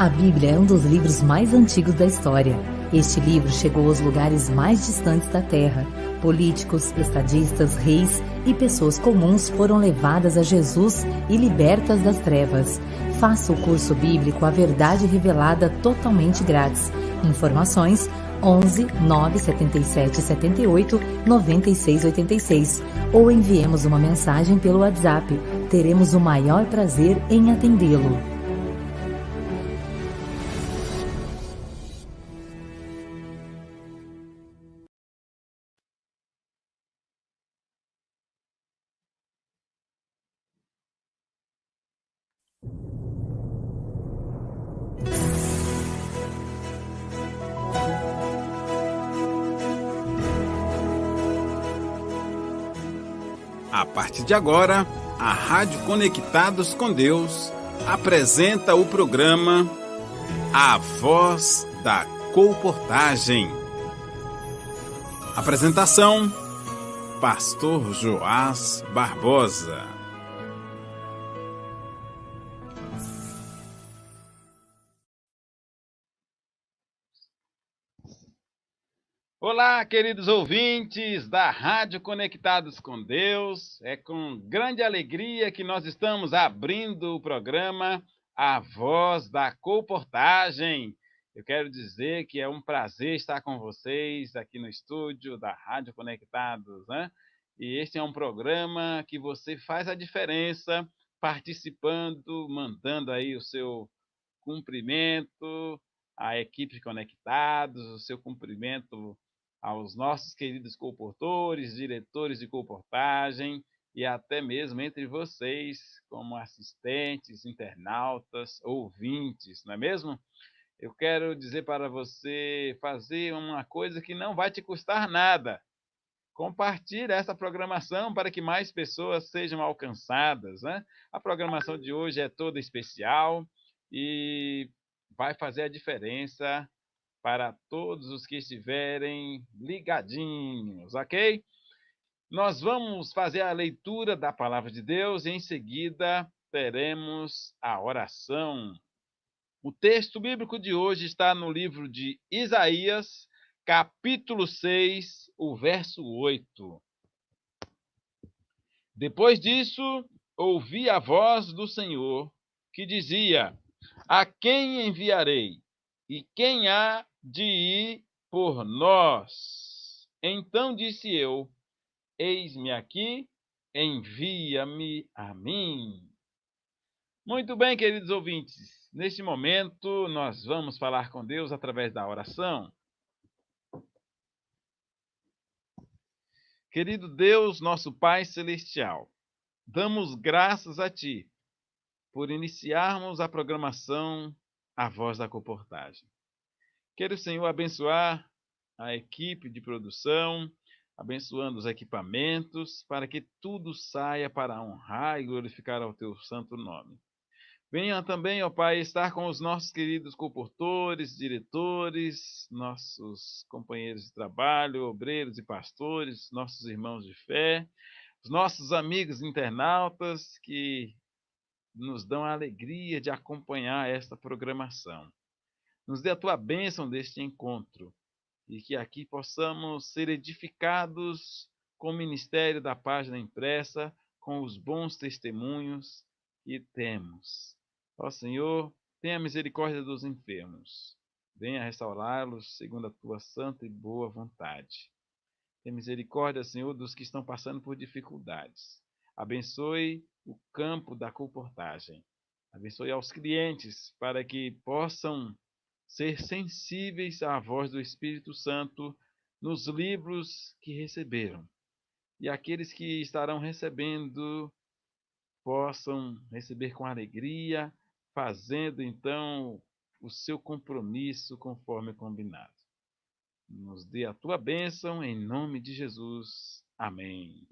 A Bíblia é um dos livros mais antigos da história. Este livro chegou aos lugares mais distantes da Terra. Políticos, estadistas, reis e pessoas comuns foram levadas a Jesus e libertas das trevas. Faça o curso bíblico A Verdade Revelada totalmente grátis. Informações 11 977 78 96 86 ou enviemos uma mensagem pelo WhatsApp. Teremos o maior prazer em atendê-lo. A partir de agora, a Rádio Conectados com Deus apresenta o programa A Voz da Colportagem. Apresentação: Pastor Joás Barbosa. Olá, queridos ouvintes da Rádio Conectados com Deus. É com grande alegria que nós estamos abrindo o programa A Voz da Colportagem. Eu quero dizer que é um prazer estar com vocês aqui no estúdio da Rádio Conectados, né? E este é um programa que você faz a diferença participando, mandando aí o seu cumprimento à equipe Conectados, o seu cumprimento aos nossos queridos colportores, diretores de colportagem e até mesmo entre vocês, como assistentes, internautas, ouvintes, não é mesmo? Eu quero dizer para você fazer uma coisa que não vai te custar nada. Compartilhe essa programação para que mais pessoas sejam alcançadas, né? A programação de hoje é toda especial e vai fazer a diferença para todos os que estiverem ligadinhos, ok? Nós vamos fazer a leitura da palavra de Deus e em seguida teremos a oração. O texto bíblico de hoje está no livro de Isaías, capítulo 6, o verso 8. Depois disso, ouvi a voz do Senhor que dizia: A quem enviarei? E quem há de ir por nós? Então disse eu: Eis-me aqui, envia-me a mim. Muito bem, queridos ouvintes. Neste momento, nós vamos falar com Deus através da oração. Querido Deus, nosso Pai Celestial, damos graças a Ti por iniciarmos a programação A Voz da Colportagem. Quero, Senhor, abençoar a equipe de produção, abençoando os equipamentos, para que tudo saia para honrar e glorificar ao Teu santo nome. Venha também, ó Pai, estar com os nossos queridos colportores, diretores, nossos companheiros de trabalho, obreiros e pastores, nossos irmãos de fé, os nossos amigos internautas que nos dão a alegria de acompanhar esta programação. Nos dê a Tua bênção deste encontro e que aqui possamos ser edificados com o ministério da página impressa, com os bons testemunhos que temos. Ó Senhor, tenha misericórdia dos enfermos. Venha restaurá-los segundo a Tua santa e boa vontade. Tenha misericórdia, Senhor, dos que estão passando por dificuldades. Abençoe o campo da colportagem. Abençoe aos clientes para que possam ser sensíveis à voz do Espírito Santo nos livros que receberam. E aqueles que estarão recebendo possam receber com alegria, fazendo então o seu compromisso conforme combinado. Nos dê a Tua bênção, em nome de Jesus. Amém.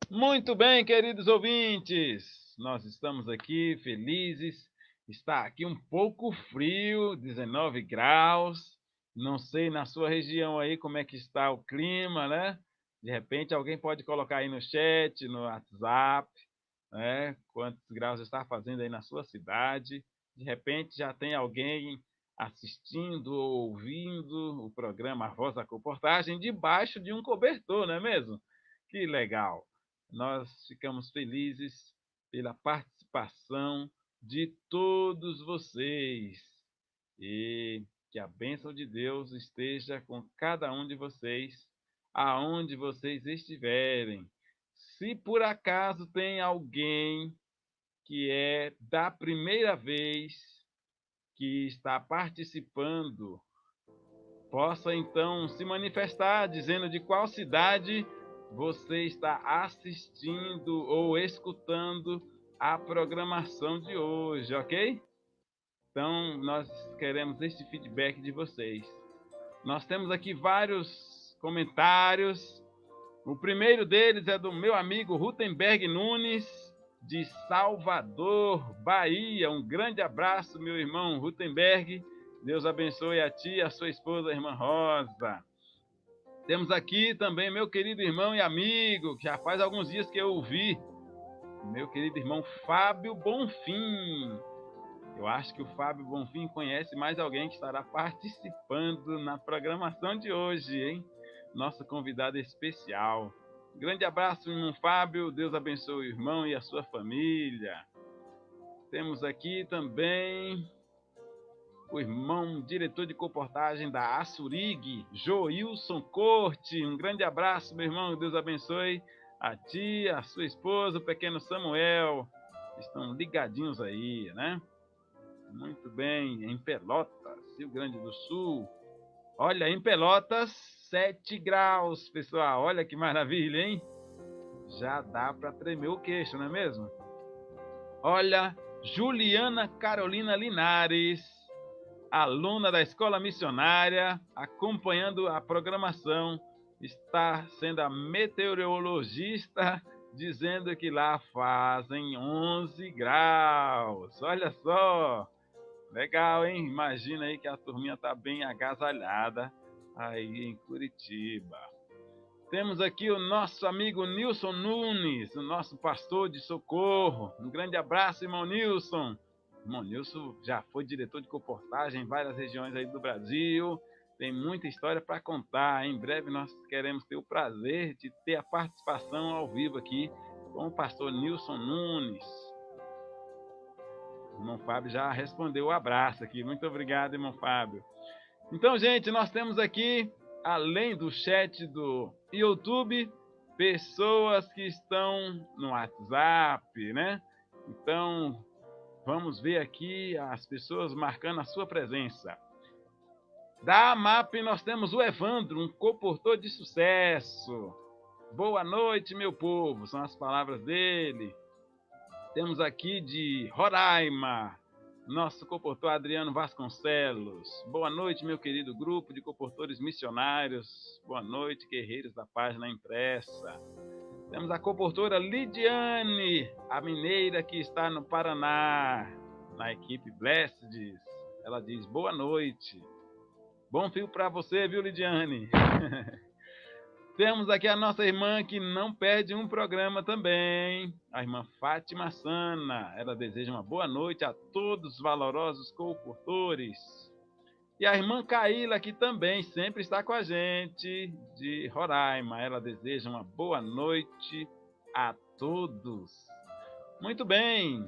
Muito bem, queridos ouvintes. Nós estamos aqui felizes. Está aqui um pouco frio, 19 graus. Não sei na sua região aí como é que está o clima, né? De repente alguém pode colocar aí no chat, no WhatsApp. né? Quantos graus está fazendo aí na sua cidade. De repente já tem alguém assistindo ou ouvindo o programa A Voz da Comportagem debaixo de um cobertor, não é mesmo? Que legal! Nós ficamos felizes pela participação de todos vocês e que a bênção de Deus esteja com cada um de vocês, aonde vocês estiverem. Se por acaso tem alguém que é da primeira vez que está participando, possa então se manifestar dizendo de qual cidade você está assistindo ou escutando a programação de hoje, ok? Então, nós queremos este feedback de vocês. Nós temos aqui vários comentários. O primeiro deles é do meu amigo Rutenberg Nunes, de Salvador, Bahia. Um grande abraço, meu irmão Rutenberg. Deus abençoe a ti e a sua esposa, a irmã Rosa. Temos aqui também meu querido irmão e amigo, que já faz alguns dias que eu ouvi, meu querido irmão Fábio Bonfim. Eu acho que o Fábio Bonfim conhece mais alguém que estará participando na programação de hoje, hein? Nosso convidado especial. Grande abraço, irmão Fábio. Deus abençoe o irmão e a sua família. Temos aqui também o irmão diretor de comportagem da Assurig, Joilson Corte. Um grande abraço, meu irmão. Deus abençoe a ti, a sua esposa, o pequeno Samuel. Estão ligadinhos aí, né? Muito bem, em Pelotas, Rio Grande do Sul. Olha, em Pelotas, 7 graus, pessoal. Olha que maravilha, hein? Já dá para tremer o queixo, não é mesmo? Olha, Juliana Carolina Linares, aluna da Escola Missionária, acompanhando a programação, está sendo a meteorologista, dizendo que lá fazem 11 graus. Olha só! Legal, hein? Imagina aí que a turminha está bem agasalhada aí em Curitiba. Temos aqui o nosso amigo Nilson Nunes, o nosso pastor de Socorro. Um grande abraço, irmão Nilson. Irmão Nilson já foi diretor de comportagem em várias regiões aí do Brasil. Tem muita história para contar. Em breve nós queremos ter o prazer de ter a participação ao vivo aqui com o pastor Nilson Nunes. O irmão Fábio já respondeu o abraço aqui. Muito obrigado, irmão Fábio. Então, gente, nós temos aqui, além do chat do YouTube, pessoas que estão no WhatsApp, né? Então, vamos ver aqui as pessoas marcando a sua presença. Da AMAP, nós temos o Evandro, um comportor de sucesso. Boa noite, meu povo, são as palavras dele. Temos aqui de Roraima, nosso comportor Adriano Vasconcelos. Boa noite, meu querido grupo de comportores missionários. Boa noite, guerreiros da página impressa. Temos a comportora Lidiane, a mineira que está no Paraná, na equipe Blessed. Ela diz, boa noite. Bom fio para você, viu, Lidiane? Temos aqui a nossa irmã que não perde um programa também, a irmã Fátima Sana. Ela deseja uma boa noite a todos os valorosos comportores. E a irmã Caíla, que também sempre está com a gente, de Roraima. Ela deseja uma boa noite a todos. Muito bem,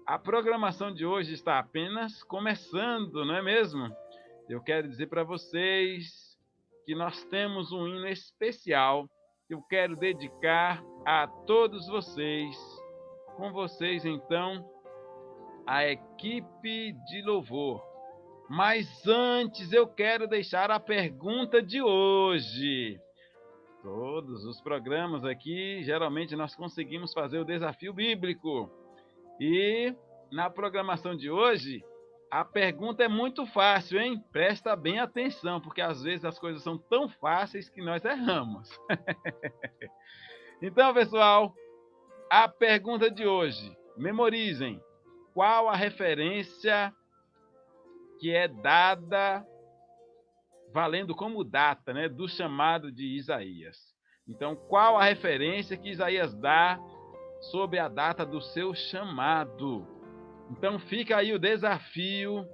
a programação de hoje está apenas começando, não é mesmo? Eu quero dizer para vocês que nós temos um hino especial que eu quero dedicar a todos vocês. Com vocês, então, a equipe de louvor. Mas antes eu quero deixar a pergunta de hoje. Todos os programas aqui, geralmente nós conseguimos fazer o desafio bíblico. E na programação de hoje, a pergunta é muito fácil, hein? Presta bem atenção, porque às vezes as coisas são tão fáceis que nós erramos. Então, pessoal, a pergunta de hoje, memorizem. Qual a referência que é dada, valendo como data, né, do chamado de Isaías? Então, qual a referência que Isaías dá sobre a data do seu chamado. Então fica aí o desafio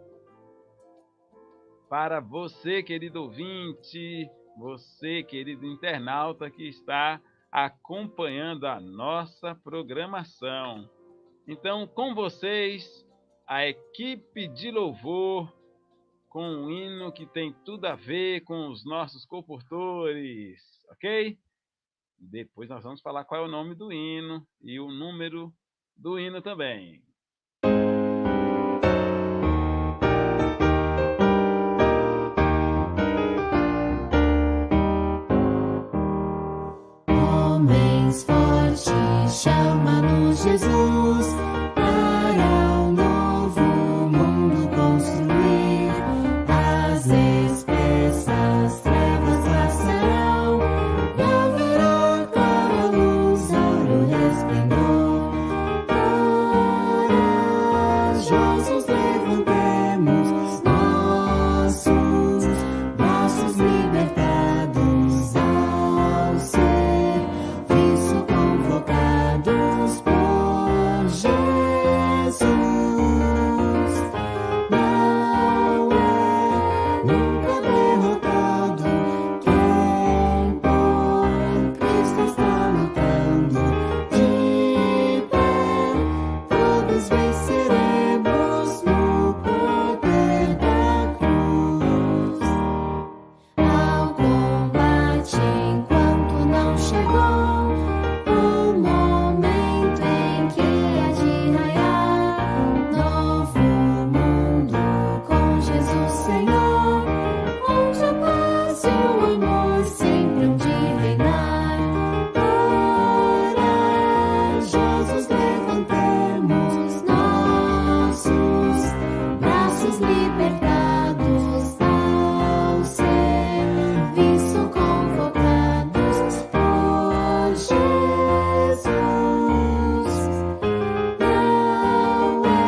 para você, querido ouvinte, você, querido internauta que está acompanhando a nossa programação. Então, com vocês, a equipe de louvor, com um hino que tem tudo a ver com os nossos comportores, ok? Depois nós vamos falar qual é o nome do hino e o número do hino também. Homens fortes, chama-nos Jesus, para um novo mundo construir. As espessas trevas passarão, e haverá clara luz, áureo resplendor. Corajosos levantemos, nossos braços libertados ao serviço, convocados por Jesus. Não é nunca derrotado quem por Cristo está lutando. De pé, todos venceremos no poder da cruz. Ao combate enquanto não chegou o momento em que há de raiar novo mundo com Jesus Senhor, onde a paz e o amor sempre hão de reinar. Corajosos levantemos, nossos braços libertados ao serviço, convocados por Jesus. Não é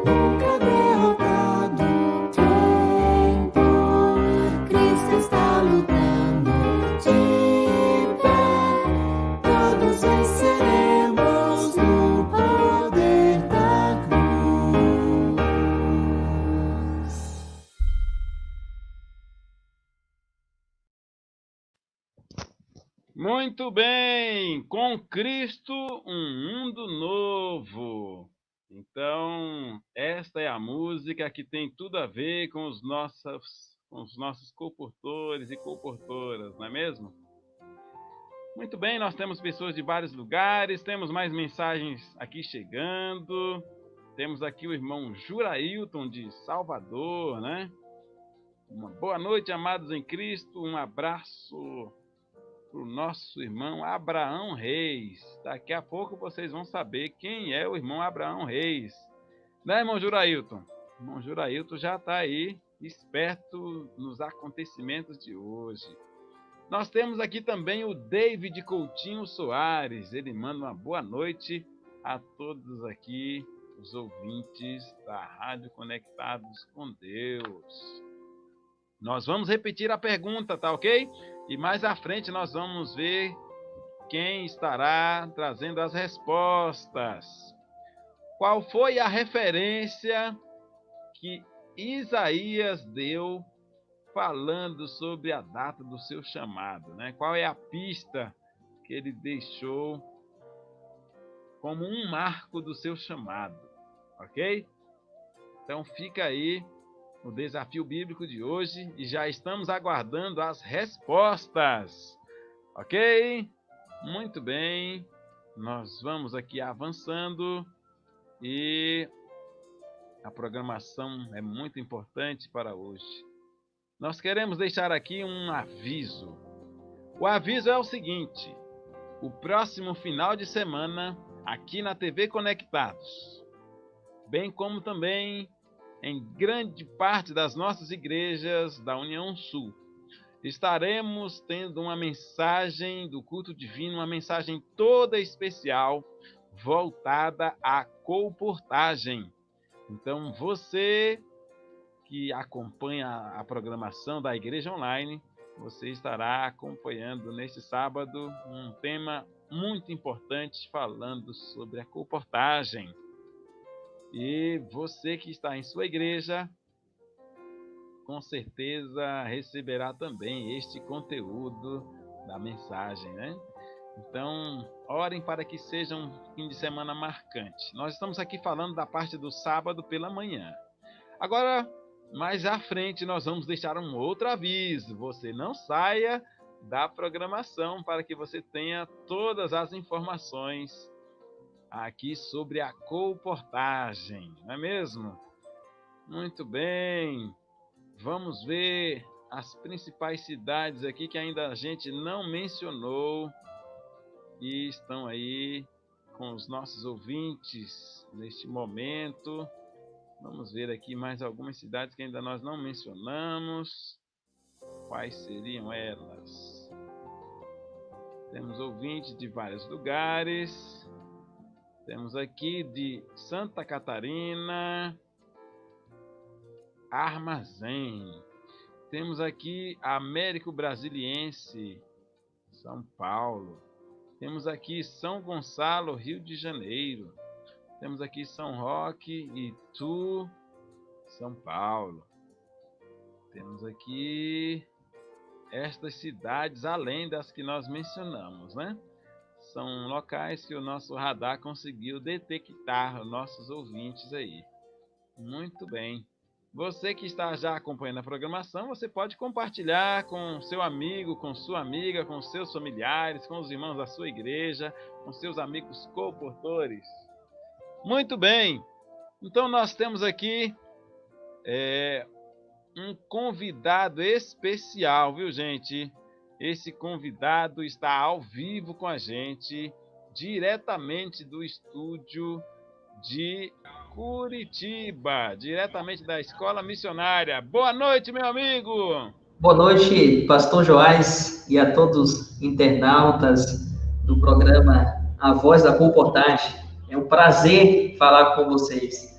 nunca derrotado quem por Cristo está lutando. De pé, todos venceremos no poder da cruz. Muito bem, com Cristo um mundo novo. Então, esta é a música que tem tudo a ver com os nossos comportores e comportoras, não é mesmo? Muito bem, nós temos pessoas de vários lugares, temos mais mensagens aqui chegando. Temos aqui o irmão Jurailton de Salvador, né? Uma boa noite, amados em Cristo, um abraço para o nosso irmão Abraão Reis. Daqui a pouco vocês vão saber quem é o irmão Abraão Reis. Né, irmão Jurailton? O irmão Jurailton já está aí, esperto nos acontecimentos de hoje. Nós temos aqui também o David Coutinho Soares. Ele manda uma boa noite a todos aqui, os ouvintes da Rádio Conectados com Deus. Nós vamos repetir a pergunta, tá ok? E mais à frente nós vamos ver quem estará trazendo as respostas. Qual foi a referência que Isaías deu falando sobre a data do seu chamado, né? Qual é a pista que ele deixou como um marco do seu chamado, ok? Então fica aí o desafio bíblico de hoje e já estamos aguardando as respostas, ok? Muito bem, nós vamos aqui avançando e a programação é muito importante para hoje. Nós queremos deixar aqui um aviso. O aviso é o seguinte: o próximo final de semana, aqui na TV Conectados, bem como também em grande parte das nossas igrejas da União Sul, estaremos tendo uma mensagem do culto divino, uma mensagem toda especial, voltada à colportagem. Então, você que acompanha a programação da Igreja Online, você estará acompanhando neste sábado um tema muito importante falando sobre a colportagem. E você que está em sua igreja, com certeza receberá também este conteúdo da mensagem, né? Então, orem para que seja um fim de semana marcante. Nós estamos aqui falando da parte do sábado pela manhã. Agora, mais à frente, nós vamos deixar um outro aviso. Você não saia da programação para que você tenha todas as informações aqui sobre a colportagem, não é mesmo? Muito bem. Vamos ver as principais cidades aqui que ainda a gente não mencionou e estão aí com os nossos ouvintes neste momento. Vamos ver aqui mais algumas cidades que ainda nós não mencionamos. Quais seriam elas? Temos ouvintes de vários lugares. Temos aqui de Santa Catarina, Armazém. Temos aqui Américo Brasiliense, São Paulo. Temos aqui São Gonçalo, Rio de Janeiro. Temos aqui São Roque, Itu, São Paulo. Temos aqui estas cidades, além das que nós mencionamos, né? São locais que o nosso radar conseguiu detectar os nossos ouvintes aí. Muito bem. Você que está já acompanhando a programação, você pode compartilhar com seu amigo, com sua amiga, com seus familiares, com os irmãos da sua igreja, com seus amigos colportores. Muito bem, então nós temos aqui um convidado especial, viu, gente? Esse convidado está ao vivo com a gente, diretamente do estúdio de Curitiba, diretamente da Escola Missionária. Boa noite, meu amigo! Boa noite, Pastor Joás, e a todos os internautas do programa A Voz da Colportagem. É um prazer falar com vocês.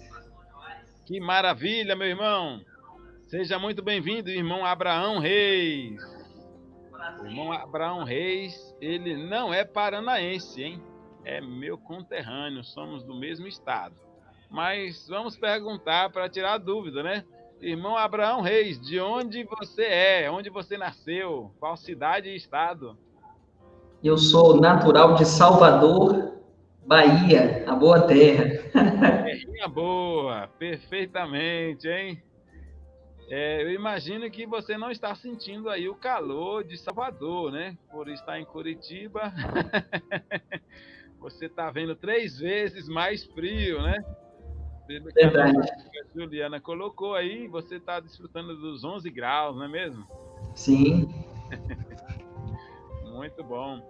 Que maravilha, meu irmão! Seja muito bem-vindo, irmão Abraão Reis. O irmão Abraão Reis, ele não é paranaense, hein? É meu conterrâneo, somos do mesmo estado. Mas vamos perguntar para tirar a dúvida, né? Irmão Abraão Reis, de onde você é? Onde você nasceu? Qual cidade e estado? Eu sou natural de Salvador, Bahia, a boa terra. Terrinha boa, perfeitamente, hein? Eu imagino que você não está sentindo aí o calor de Salvador, né? Por estar em Curitiba, você está vendo 3 vezes mais frio, né? Pelo que a nossa Juliana colocou aí, você está desfrutando dos 11 graus, não é mesmo? Sim. Muito bom.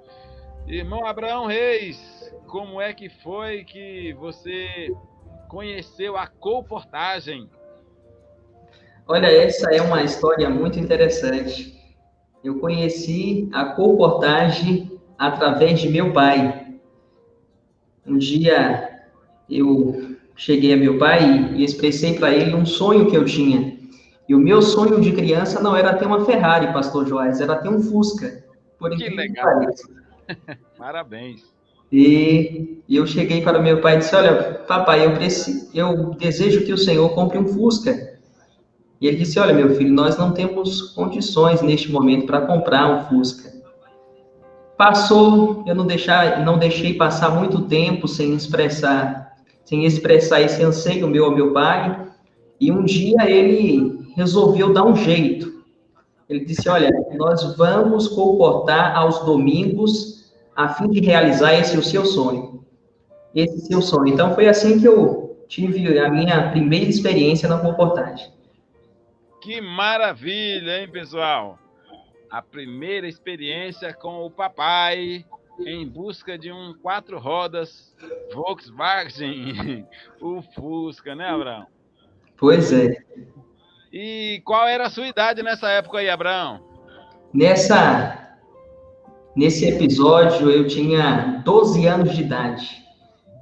Irmão Abraão Reis, como é que foi que você conheceu a colportagem? Olha, essa é uma história muito interessante. Eu conheci a colportagem através de meu pai. Um dia eu cheguei a meu pai e expressei para ele um sonho que eu tinha. E o meu sonho de criança não era ter uma Ferrari, Pastor Joás, era ter um Fusca. Que legal. Parabéns. E eu cheguei para meu pai e disse, olha, papai, eu desejo que o Senhor compre um Fusca. E ele disse, olha, meu filho, nós não temos condições neste momento para comprar um Fusca. Passou, eu não deixei passar muito tempo sem expressar esse anseio meu ao meu pai, e um dia ele resolveu dar um jeito. Ele disse, olha, nós vamos colportar aos domingos a fim de realizar esse seu sonho. Então, foi assim que eu tive a minha primeira experiência na colportagem. Que maravilha, hein, pessoal? A primeira experiência com o papai em busca de um 4 rodas Volkswagen, o Fusca, né, Abraão? Pois é. E qual era a sua idade nessa época aí, Abraão? Nesse episódio, eu tinha 12 anos de idade.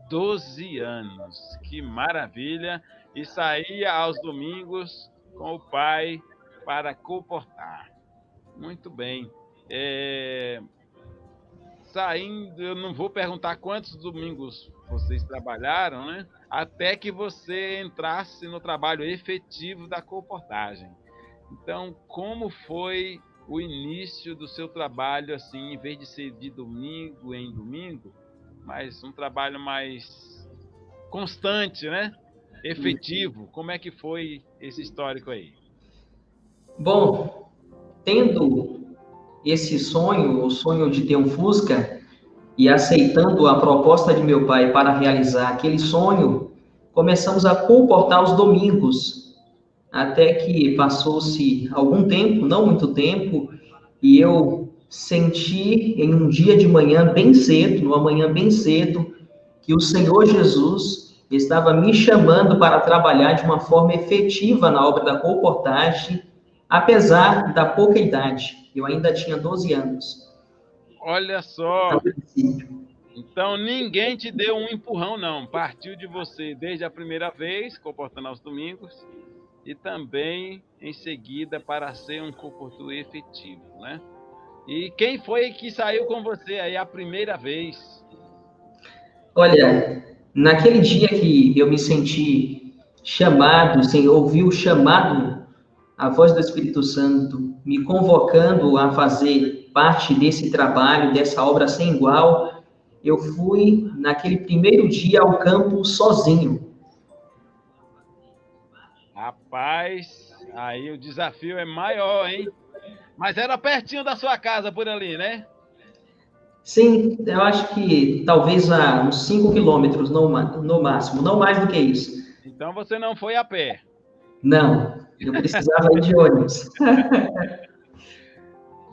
12 anos, que maravilha! E saía aos domingos com o pai para colportar. Muito bem. Saindo, eu não vou perguntar quantos domingos vocês trabalharam, né? Até que você entrasse no trabalho efetivo da colportagem. Então, como foi o início do seu trabalho, assim, em vez de ser de domingo em domingo, mas um trabalho mais constante, né? Efetivo. Como é que foi esse histórico aí? Bom, tendo esse sonho, o sonho de ter um Fusca, e aceitando a proposta de meu pai para realizar aquele sonho, começamos a comportar os domingos, até que passou-se algum tempo, não muito tempo, e eu senti em um dia de manhã bem cedo, numa manhã bem cedo, que o Senhor Jesus estava me chamando para trabalhar de uma forma efetiva na obra da colportagem, apesar da pouca idade. Eu ainda tinha 12 anos. Olha só, então ninguém te deu um empurrão, não. Partiu de você desde a primeira vez, comportando aos domingos, e também em seguida para ser um comportador efetivo, né? E quem foi que saiu com você aí a primeira vez? Olha, naquele dia que eu me senti chamado, sem ouvir o chamado, a voz do Espírito Santo me convocando a fazer parte desse trabalho, dessa obra sem igual, eu fui naquele primeiro dia ao campo sozinho. Rapaz, aí o desafio é maior, hein? Mas era pertinho da sua casa por ali, né? Sim, eu acho que talvez a uns 5 quilômetros no máximo, não mais do que isso. Então você não foi a pé. Não, eu precisava ir de ônibus.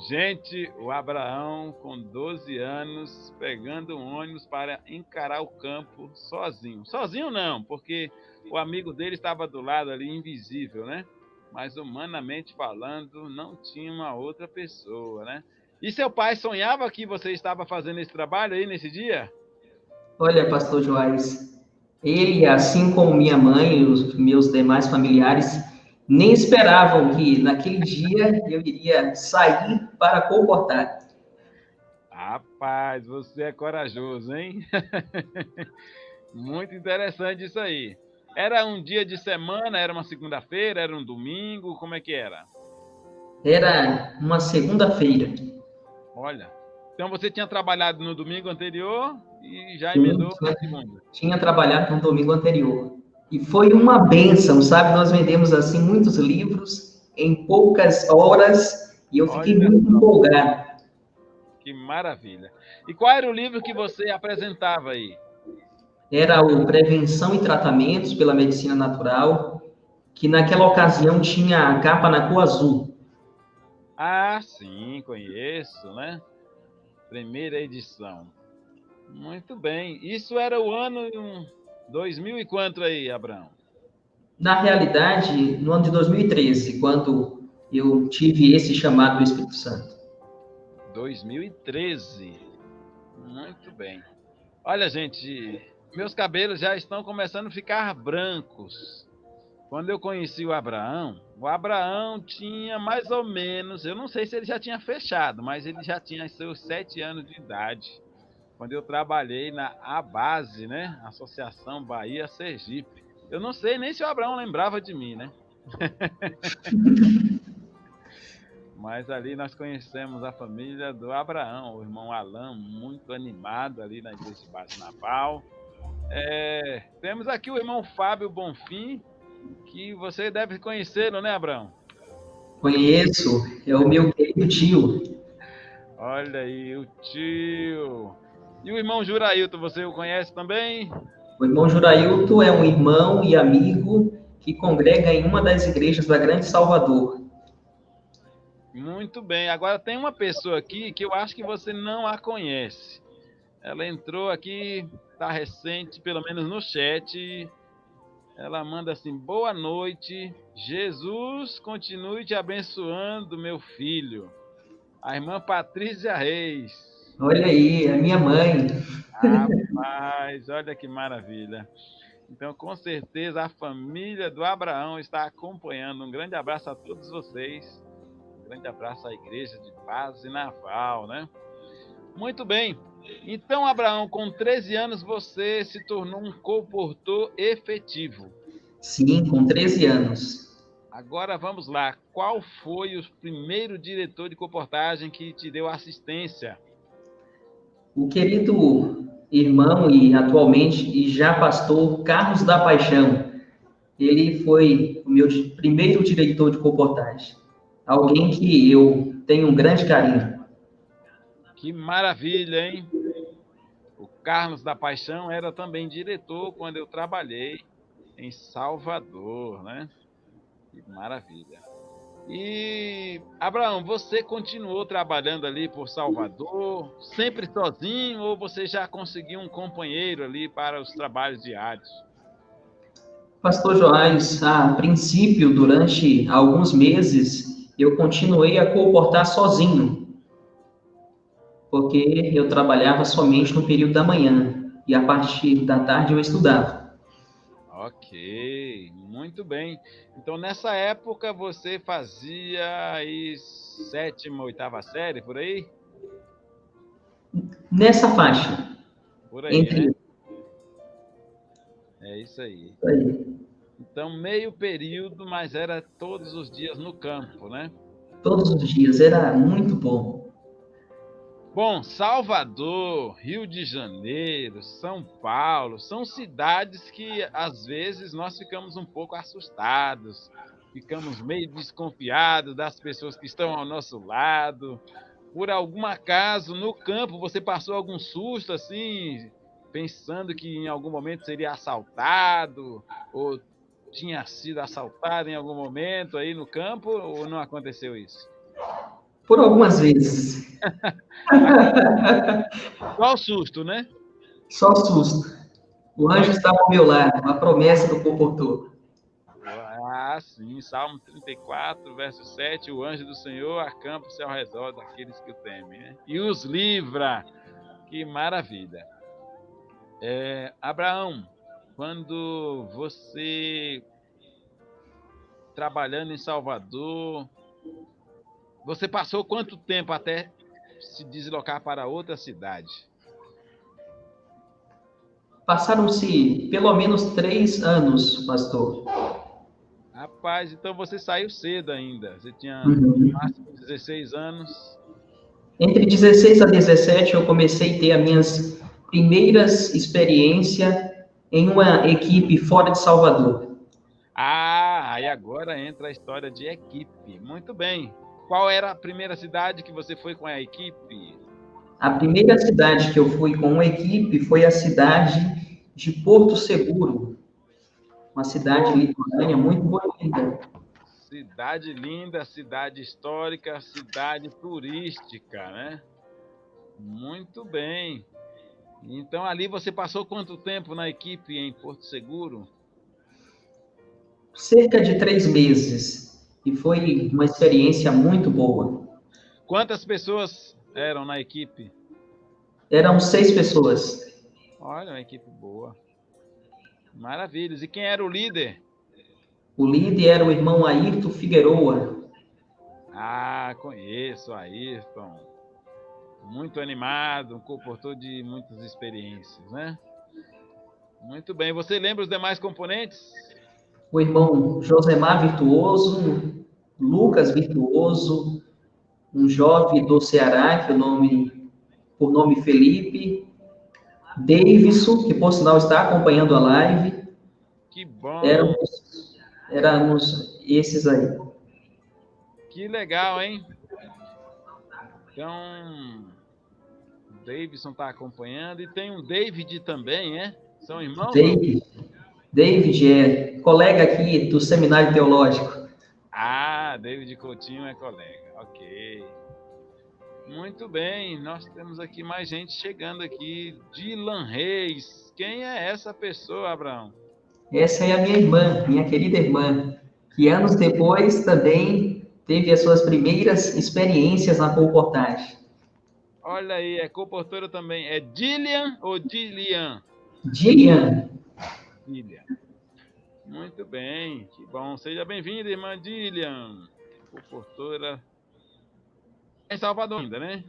Gente, o Abraão, com 12 anos, pegando um ônibus para encarar o campo sozinho. Sozinho não, porque o amigo dele estava do lado ali, invisível, né? Mas humanamente falando, não tinha uma outra pessoa, né? E seu pai sonhava que você estava fazendo esse trabalho aí nesse dia? Olha, pastor Joás, ele, assim como minha mãe e os meus demais familiares, nem esperavam que naquele dia eu iria sair para comportar. Rapaz, você é corajoso, hein? Muito interessante isso aí. Era um dia de semana, era uma segunda-feira, era um domingo, como é que era? Era uma segunda-feira. Olha, então você tinha trabalhado no domingo anterior e já Sim, emendou na segunda. tinha trabalhado no domingo anterior. E foi uma bênção, sabe? Nós vendemos assim muitos livros em poucas horas e eu fiquei Olha muito só, empolgado. que maravilha. E qual era o livro que você apresentava aí? Era o Prevenção e Tratamentos pela Medicina Natural, que naquela ocasião tinha a capa na cor azul. Ah, sim, conheço, né? Primeira edição. Muito bem. Isso era o ano 2000 e quanto aí, Abraão? Na realidade, no ano de 2013, quando eu tive esse chamado do Espírito Santo. 2013. Muito bem. Olha, gente, meus cabelos já estão começando a ficar brancos. Quando eu conheci o Abraão tinha mais ou menos, eu não sei se ele já tinha fechado, mas ele já tinha seus 7 anos de idade. Quando eu trabalhei na ABASE, né? Associação Bahia Sergipe. Eu não sei nem se o Abraão lembrava de mim, né? Mas ali nós conhecemos a família do Abraão, o irmão Alain, muito animado ali na igreja de Base Naval. Temos aqui o irmão Fábio Bonfim, que você deve conhecê-lo, né, Abraão? Conheço, é o meu querido tio. Olha aí, o tio. E o irmão Jurailton, você o conhece também? O irmão Jurailton é um irmão e amigo que congrega em uma das igrejas da Grande Salvador. Muito bem. Agora tem uma pessoa aqui que eu acho que você não a conhece. Ela entrou aqui, está recente, pelo menos no chat. Ela manda assim: boa noite, Jesus continue te abençoando, meu filho. A irmã Patrícia Reis. Olha aí, a minha mãe. Rapaz, olha que maravilha. Então, com certeza, a família do Abraão está acompanhando. Um grande abraço a todos vocês. grande abraço à Igreja de Base Naval, né? Muito bem. Então, Abraão, com 13 anos você se tornou um comportor efetivo. Sim, com 13 anos. Agora vamos lá. Qual foi o primeiro diretor de comportagem que te deu assistência? O querido irmão e atualmente e já pastor Carlos da Paixão, ele foi o meu primeiro diretor de comportagem. Alguém que eu tenho um grande carinho. Que maravilha, hein? O Carlos da Paixão era também diretor quando eu trabalhei em Salvador, né? Que maravilha. E, Abraão, você continuou trabalhando ali por Salvador, sempre sozinho, ou você já conseguiu um companheiro ali para os trabalhos diários? Pastor Joás, a princípio, durante alguns meses, eu continuei a comportar sozinho, porque eu trabalhava somente no período da manhã e a partir da tarde eu estudava. Ok, muito bem. Então, nessa época, você fazia aí 7ª, 8ª série, por aí? Nessa faixa, Por aí, né? entre É isso aí. aí, Então, meio período, mas era todos os dias no campo, né? todos os dias, era muito bom. Bom, Salvador, Rio de Janeiro, São Paulo, são cidades que às vezes nós ficamos um pouco assustados, ficamos meio desconfiados das pessoas que estão ao nosso lado. Por algum acaso, no campo, você passou algum susto assim, pensando que em algum momento seria assaltado, ou tinha sido assaltado em algum momento aí no campo, ou não aconteceu isso? Por algumas vezes, Qual o susto, né? só susto. O anjo estava ao meu lado, a promessa do comportou. Ah, sim, Salmo 34, verso 7, o anjo do Senhor acampa-se ao redor daqueles que o temem, né? E os livra. Que maravilha. Abraão, quando você trabalhando em Salvador, você passou quanto tempo até se deslocar para outra cidade? Passaram-se pelo menos 3 anos, pastor. Rapaz, então você saiu cedo ainda. Você tinha no Uhum. máximo 16 anos. Entre 16 a 17, eu comecei a ter as minhas primeiras experiências em uma equipe fora de Salvador. Ah, aí agora entra a história de equipe. Muito bem. Qual era a primeira cidade que você foi com a equipe? A primeira cidade que eu fui com uma equipe foi a cidade de Porto Seguro, uma cidade Oh, litorânea muito bonita. cidade linda, cidade histórica, cidade turística, né? Muito bem. Então ali você passou quanto tempo na equipe em Porto Seguro? Cerca de 3 meses. E foi uma experiência muito boa. Quantas pessoas eram na equipe? Eram 6 pessoas. Olha, uma equipe boa. Maravilhas. E quem era o líder? O líder era o irmão Ayrton Figueroa. Ah, conheço, Ayrton. Muito animado, um comportor de muitas experiências, né? Muito bem. Você lembra os demais componentes? O irmão Josemar Virtuoso, Lucas Virtuoso, um jovem do Ceará, por nome Felipe, Davidson, que por sinal está acompanhando a live. Que bom. Éramos esses aí. Que legal, hein? Então, o Davidson está acompanhando e tem um David também, é? São irmãos? David é colega aqui do Seminário Teológico. Ah, David Coutinho é colega. Ok. Muito bem. Nós temos aqui mais gente chegando aqui. Dylan Reis. Quem é essa pessoa, Abraão? Essa é a minha irmã, minha querida irmã, que anos depois também teve as suas primeiras experiências na comportagem. Olha aí, é comportora também. É Dilian ou Dilian? Dilian. Dilian. Muito bem, que bom. Seja bem-vinda, irmã Dilian, comportora em Salvador ainda, né?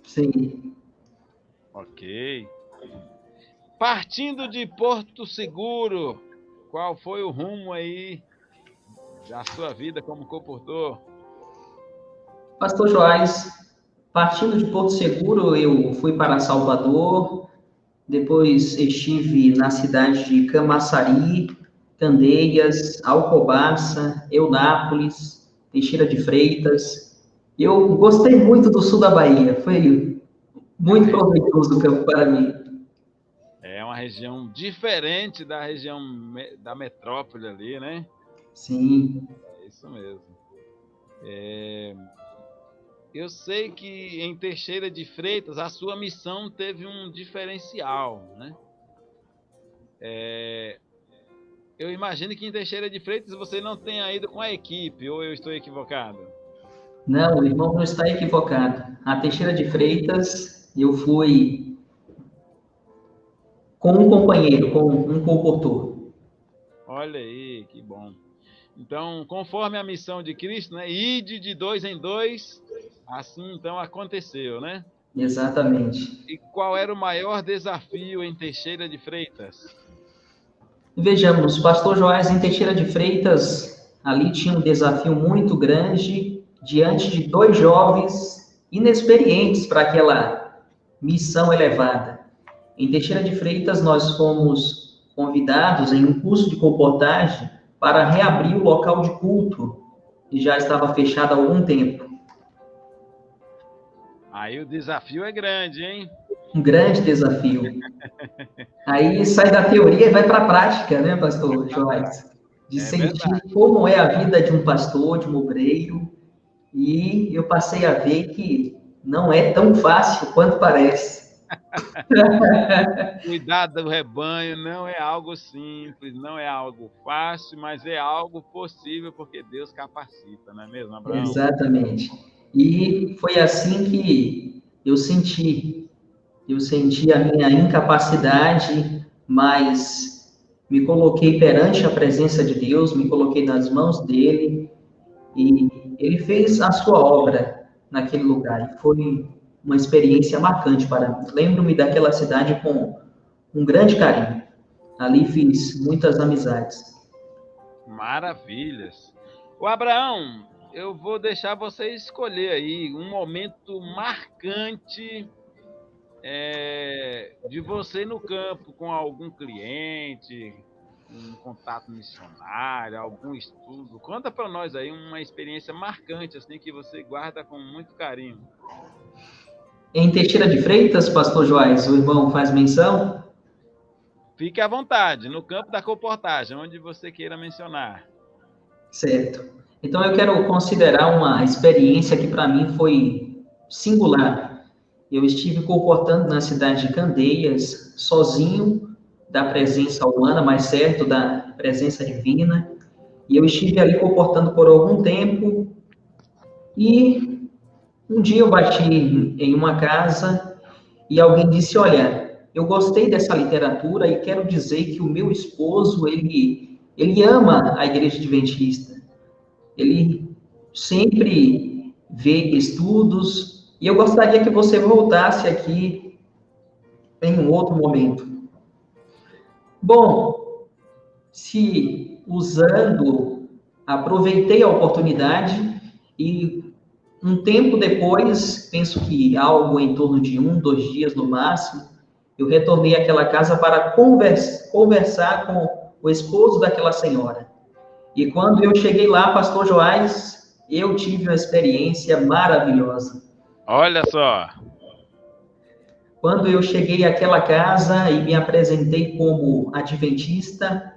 Sim. Ok. Partindo de Porto Seguro, qual foi o rumo aí da sua vida como comportor? Pastor Joás, partindo de Porto Seguro, eu fui para Salvador, depois estive na cidade de Camaçari, Candeias, Alcobaça, Eunápolis, Teixeira de Freitas. Eu gostei muito do sul da Bahia, foi muito proveitoso o campo para mim. É uma região diferente da região da metrópole ali, né? Sim, É isso mesmo. Eu sei que em Teixeira de Freitas a sua missão teve um diferencial, né? Eu imagino que em Teixeira de Freitas você não tenha ido com a equipe, ou eu estou equivocado? não, o irmão não está equivocado. A Teixeira de Freitas, eu fui com um companheiro, com um comportor. Olha aí, que bom. Então, conforme a missão de Cristo, né? Ide de dois em dois, assim então aconteceu, né? Exatamente. E qual era o maior desafio em Teixeira de Freitas? Vejamos, Pastor Joás em Teixeira de Freitas, ali tinha um desafio muito grande diante de dois jovens inexperientes para aquela missão elevada. Em Teixeira de Freitas, nós fomos convidados em um curso de comportagem para reabrir o local de culto, que já estava fechado há algum tempo. Aí o desafio é grande, hein? Um grande desafio. Aí sai da teoria e vai para a prática, né, pastor Joás? De É sentir verdade. como é a vida de um pastor, de um obreiro, e eu passei a ver que não é tão fácil quanto parece. Cuidar do rebanho não é algo simples, não é algo fácil, mas é algo possível porque Deus capacita, não é mesmo, Abraão? Exatamente. E foi assim que eu senti. Eu senti a minha incapacidade, mas me coloquei perante a presença de Deus, me coloquei nas mãos dele, e ele fez a sua obra naquele lugar. E foi uma experiência marcante para mim. Lembro-me daquela cidade com um grande carinho. Ali fiz muitas amizades. Maravilhas. O Abraão, eu vou deixar você escolher aí um momento marcante de você no campo com algum cliente, um contato missionário, algum estudo. Conta para nós aí uma experiência marcante assim que você guarda com muito carinho. Em Teixeira de Freitas, pastor Joás, o irmão faz menção? Fique à vontade, no campo da comportagem, onde você queira mencionar. Certo. Então eu quero considerar uma experiência que para mim foi singular. Eu estive comportando na cidade de Candeias, sozinho da presença humana, mais certo da presença divina. E eu estive ali comportando por algum tempo. E um dia eu bati em uma casa e alguém disse: Olha, eu gostei dessa literatura e quero dizer que o meu esposo ele ama a Igreja Adventista. Ele sempre vê estudos e eu gostaria que você voltasse aqui em um outro momento. Bom, se usando, aproveitei a oportunidade e um tempo depois, penso que algo em torno de 1, 2 dias no máximo, eu retornei àquela casa para conversar com o esposo daquela senhora. E quando eu cheguei lá, pastor Joás, eu tive uma experiência maravilhosa. Olha só. Quando eu cheguei àquela casa e me apresentei como adventista,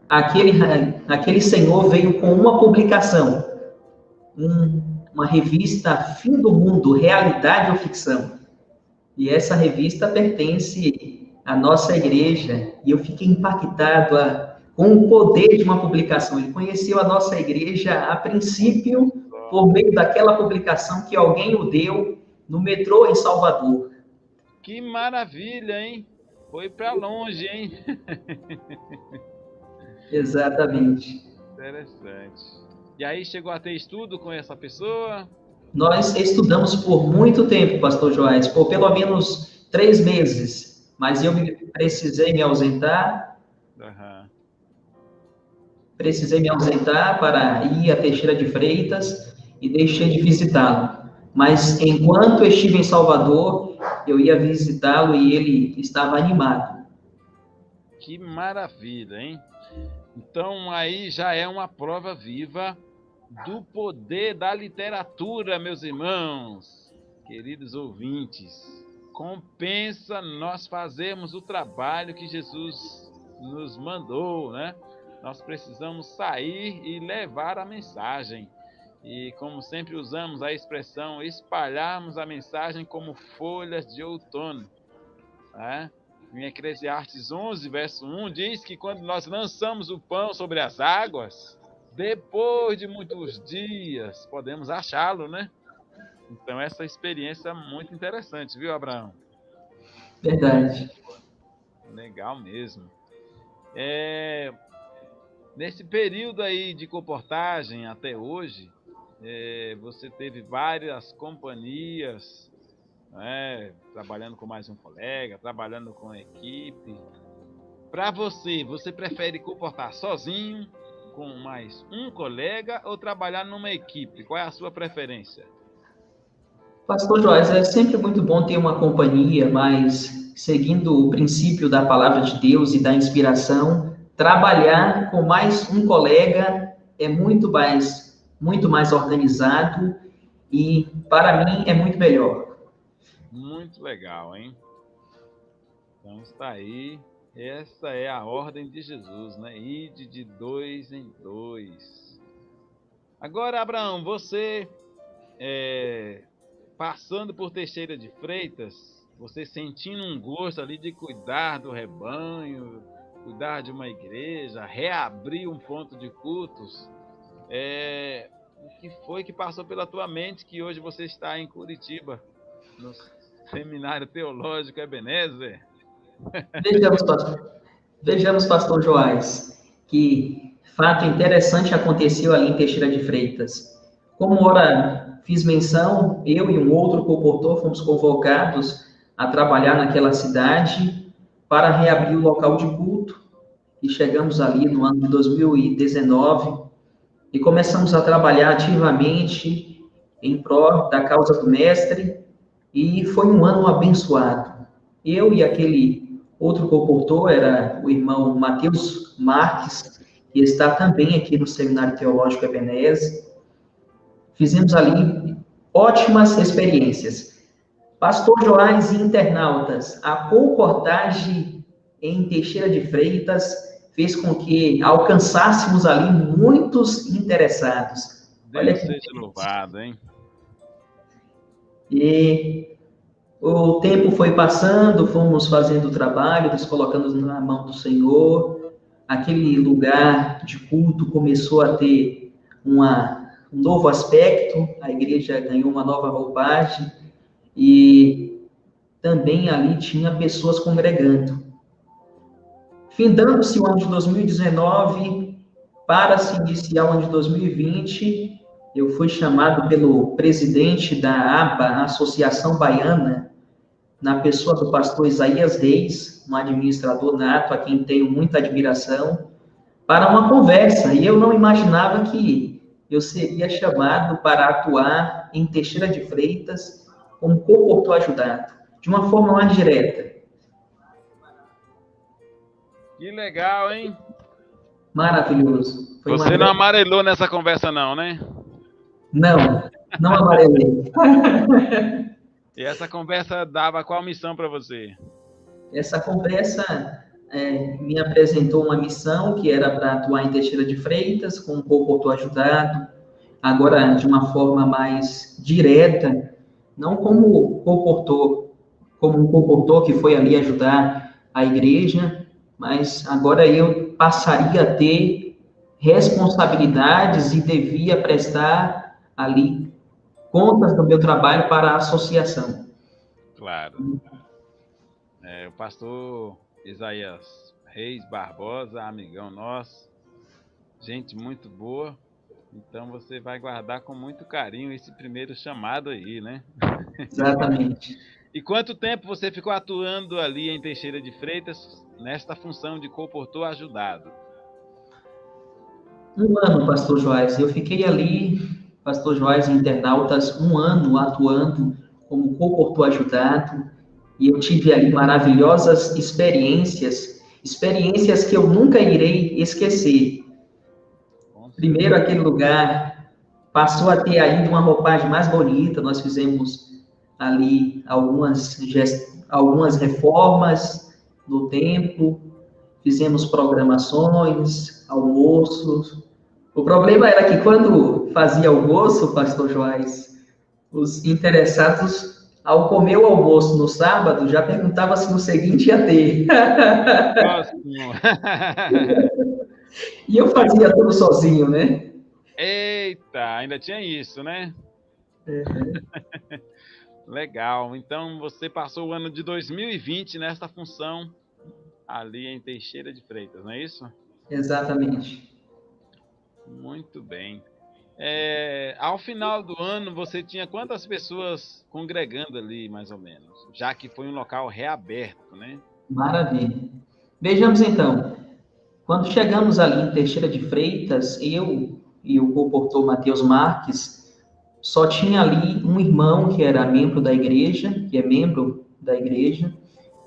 aquele senhor veio com uma publicação, uma revista Fim do Mundo, Realidade ou Ficção. E essa revista pertence à nossa igreja, e eu fiquei impactado com o poder de uma publicação. Ele conheceu a nossa igreja a princípio por meio daquela publicação que alguém o deu no metrô em Salvador. Que maravilha, hein? Foi para longe, hein? Exatamente. Interessante. E aí chegou a ter estudo com essa pessoa? Nós estudamos por muito tempo, pastor Joás, por pelo menos 3 meses, mas eu precisei me ausentar, Aham. para ir a Teixeira de Freitas e deixei de visitá-lo. Mas enquanto estive em Salvador, eu ia visitá-lo e ele estava animado. Que maravilha, hein? Então aí já é uma prova viva do poder da literatura, meus irmãos, queridos ouvintes. Compensa nós fazermos o trabalho que Jesus nos mandou, né? Nós precisamos sair e levar a mensagem. E como sempre usamos a expressão espalharmos a mensagem como folhas de outono, né? Em Eclesiastes 11, verso 1, diz que quando nós lançamos o pão sobre as águas, depois de muitos dias, podemos achá-lo, né? Então, essa experiência é muito interessante, viu, Abraão? Verdade. Legal mesmo. Nesse período aí de comportagem até hoje, você teve várias companhias, né? Trabalhando com mais um colega, trabalhando com a equipe. Para você, você prefere comportar sozinho, com mais um colega, ou trabalhar numa equipe? Qual é a sua preferência? Pastor Joás, é sempre muito bom ter uma companhia, mas seguindo o princípio da palavra de Deus e da inspiração, trabalhar com mais um colega é muito mais organizado e, para mim, é muito melhor. Muito legal, hein? Então está aí. Essa é a ordem de Jesus, né? Ide de dois em dois. Agora, Abraão, você passando por Teixeira de Freitas, você sentindo um gosto ali de cuidar do rebanho, cuidar de uma igreja, reabrir um ponto de cultos, o que foi que passou pela tua mente que hoje você está em Curitiba, no Seminário Teológico Ebenezer? Vejamos, pastor, vejamos, pastor Joás, que fato interessante aconteceu ali em Teixeira de Freitas. Como ora fiz menção, eu e um outro comportor fomos convocados a trabalhar naquela cidade para reabrir o local de culto, e chegamos ali no ano de 2019 e começamos a trabalhar ativamente em prol da causa do Mestre, e foi um ano abençoado. Eu e aquele outro comportor era o irmão Matheus Marques, que está também aqui no Seminário Teológico Ebenezer. Fizemos ali ótimas experiências. Pastor Joás e internautas, a concordagem em Teixeira de Freitas fez com que alcançássemos ali muitos interessados. Olha Deus que seja louvado, hein? E o tempo foi passando, fomos fazendo o trabalho, nos colocando na mão do Senhor. Aquele lugar de culto começou a ter um novo aspecto, a igreja ganhou uma nova roupagem e também ali tinha pessoas congregando. Findando-se o ano de 2019, para se iniciar o ano de 2020, eu fui chamado pelo presidente da ABA, Associação Baiana, na pessoa do pastor Isaías Reis, um administrador nato, a quem tenho muita admiração, para uma conversa. E eu não imaginava que eu seria chamado para atuar em Teixeira de Freitas como comportor ajudado, de uma forma mais direta. Que legal, hein? Maravilhoso. Foi uma Você não grande... amarelou nessa conversa não, né? Não amarelei. E essa conversa dava qual missão para você? Essa conversa me apresentou uma missão que era para atuar em Teixeira de Freitas, com um comportor ajudado, agora de uma forma mais direta, não como um comportor que foi ali ajudar a igreja, mas agora eu passaria a ter responsabilidades e devia prestar ali contas do meu trabalho para a associação. Claro. O pastor Isaías Reis Barbosa, amigão nosso, gente muito boa, Então você vai guardar com muito carinho esse primeiro chamado aí, né? Exatamente. E quanto tempo você ficou atuando ali em Teixeira de Freitas nesta função de comportor ajudado? Um ano, pastor Joás. Eu fiquei ali, pastor Joás, em Internautas, um ano atuando como comportor ajudado, e eu tive ali maravilhosas experiências, experiências que eu nunca irei esquecer. Primeiro, aquele lugar passou a ter ainda uma roupagem mais bonita, nós fizemos ali algumas reformas no templo, fizemos programações, almoços. O problema era que quando fazia almoço, pastor Joás, os interessados, ao comer o almoço no sábado, já perguntavam se no seguinte ia ter. Próximo. E eu fazia tudo sozinho, né? Eita, ainda tinha isso, né? Legal. Então você passou o ano de 2020 nessa função ali em Teixeira de Freitas, não é isso? Exatamente. Muito bem. Ao final do ano, você tinha quantas pessoas congregando ali, mais ou menos? Já que foi um local reaberto, né? Maravilha. Vejamos então. Quando chegamos ali em Teixeira de Freitas, eu e o comportor Matheus Marques, só tinha ali um irmão que era membro da igreja, que é membro da igreja,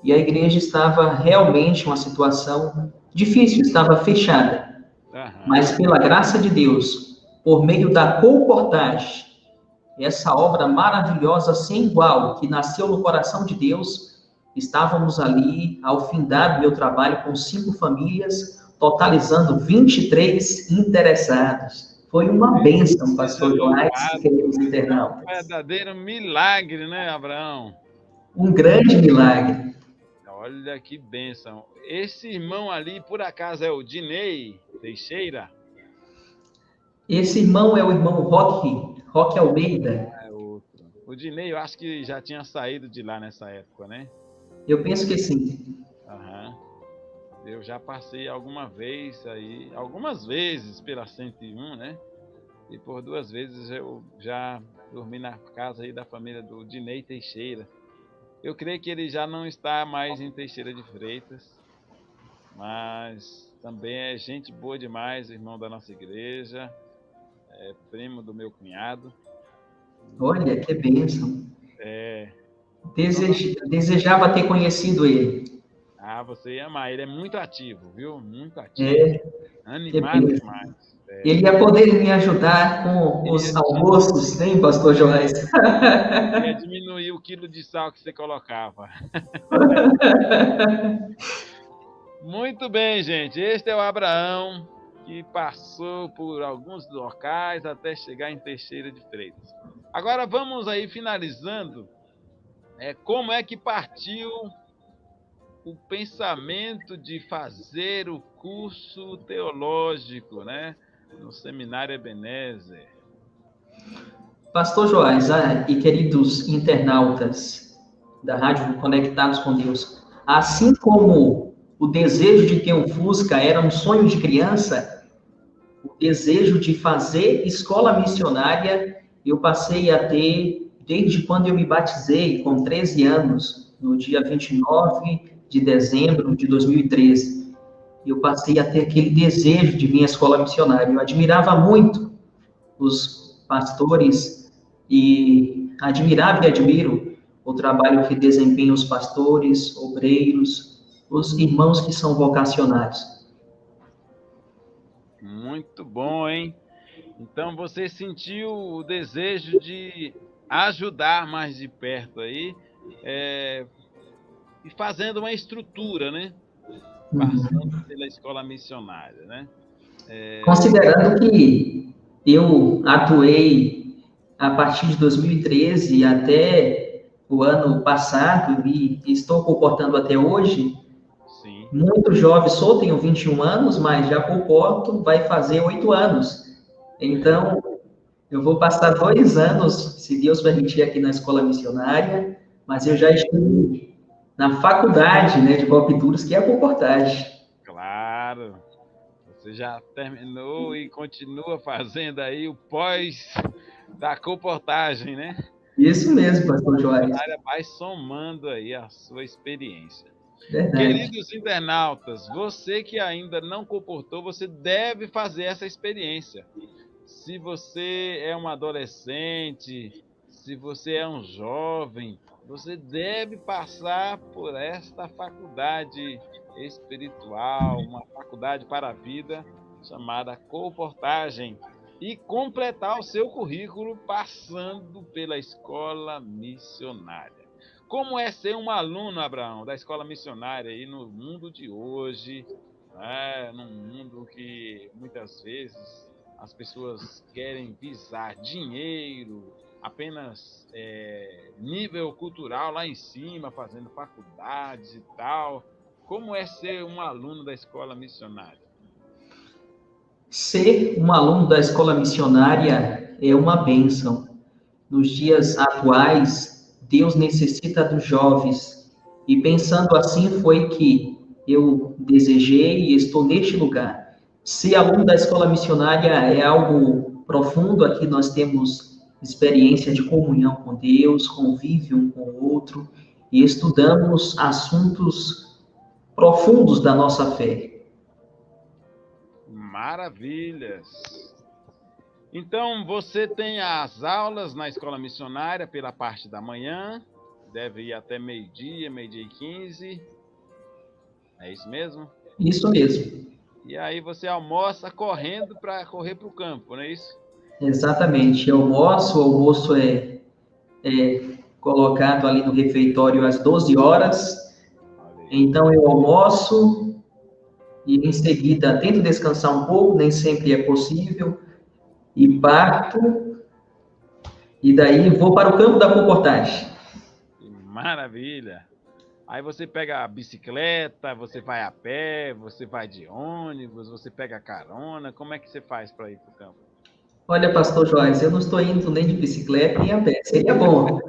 e a igreja estava realmente em uma situação difícil, estava fechada. Aham. Mas pela graça de Deus, por meio da colportagem, essa obra maravilhosa sem igual, que nasceu no coração de Deus, estávamos ali ao findar do meu trabalho com 5 famílias, totalizando 23 interessados. Foi uma bênção, pastor Joás, e queridos Um internautas. verdadeiro milagre, né, Abraão? Um grande milagre. Olha que bênção. Esse irmão ali, por acaso, é o Dinei Teixeira? Esse irmão é o irmão Roque Almeida. É outro. O Dinei, eu acho que já tinha saído de lá nessa época, né? Eu penso que sim. Aham. Eu já passei algumas vezes pela 101, né? E por 2 vezes eu já dormi na casa aí da família do Dinei Teixeira. Eu creio que ele já não está mais em Teixeira de Freitas, mas também é gente boa demais, irmão da nossa igreja, é primo do meu cunhado. Olha, que bênção. É... Desejava ter conhecido ele. Ah, você ia amar, ele é muito ativo, viu? Muito ativo. Animado demais. Ele ia poder me ajudar com os almoços, hein, pastor Joás? Ia diminuir o quilo de sal que você colocava. Muito bem, gente. Este é o Abraão, que passou por alguns locais até chegar em Teixeira de Freitas. Agora vamos aí finalizando. Como é que partiu o pensamento de fazer o curso teológico, né, no Seminário Ebenezer? Pastor Joás e queridos internautas da Rádio Conectados com Deus, assim como o desejo de ter um Fusca era um sonho de criança, o desejo de fazer escola missionária eu passei a ter desde quando eu me batizei, com 13 anos, no dia 29 de dezembro de 2013. Eu passei a ter aquele desejo de vir à escola missionária. Eu admirava muito os pastores e admirava e admiro o trabalho que desempenham os pastores, obreiros, os irmãos que são vocacionados. Muito bom, hein? Então você sentiu o desejo de ajudar mais de perto aí, e fazendo uma estrutura, né? Passando pela escola missionária, né? Considerando que eu atuei a partir de 2013 até o ano passado e estou comportando até hoje, sim, muito jovem, só tenho 21 anos, mas já comporto, vai fazer 8 anos. Então, eu vou passar 2 anos, se Deus permitir, aqui na escola missionária, mas eu já estive na faculdade, né, de Golpituras, que é a comportagem. Claro. Você já terminou e continua fazendo aí o pós da comportagem, né? Isso mesmo, pastor Joás. A área vai somando aí a sua experiência. Verdade. Queridos internautas, você que ainda não comportou, você deve fazer essa experiência. Se você é um adolescente, se você é um jovem, você deve passar por esta faculdade espiritual, uma faculdade para a vida chamada comportagem, e completar o seu currículo passando pela escola missionária. Como é ser um aluno, Abraão, da escola missionária aí no mundo de hoje, né? Num mundo que muitas vezes as pessoas querem visar dinheiro, apenas nível cultural lá em cima, fazendo faculdades e tal. Como é ser um aluno da escola missionária? Ser um aluno da escola missionária é uma bênção. Nos dias atuais, Deus necessita dos jovens. E pensando assim foi que eu desejei e estou neste lugar. Ser aluno da escola missionária é algo profundo. Aqui nós temos experiência de comunhão com Deus, convívio um com o outro e estudamos assuntos profundos da nossa fé. Maravilhas! Então, você tem as aulas na escola missionária pela parte da manhã, deve ir até meio-dia, meio-dia e 15. É isso mesmo? Isso mesmo. E aí você almoça correndo para correr para o campo, não é isso? Exatamente. O almoço é colocado ali no refeitório às 12 horas. Olha aí. Então eu almoço e em seguida tento descansar um pouco, nem sempre é possível, e parto, e daí vou para o campo da comportagem. Que maravilha! Aí você pega a bicicleta, você vai a pé, você vai de ônibus, você pega carona. Como é que você faz para ir para o campo? Olha, pastor Joás, eu não estou indo nem de bicicleta nem a pé, seria bom.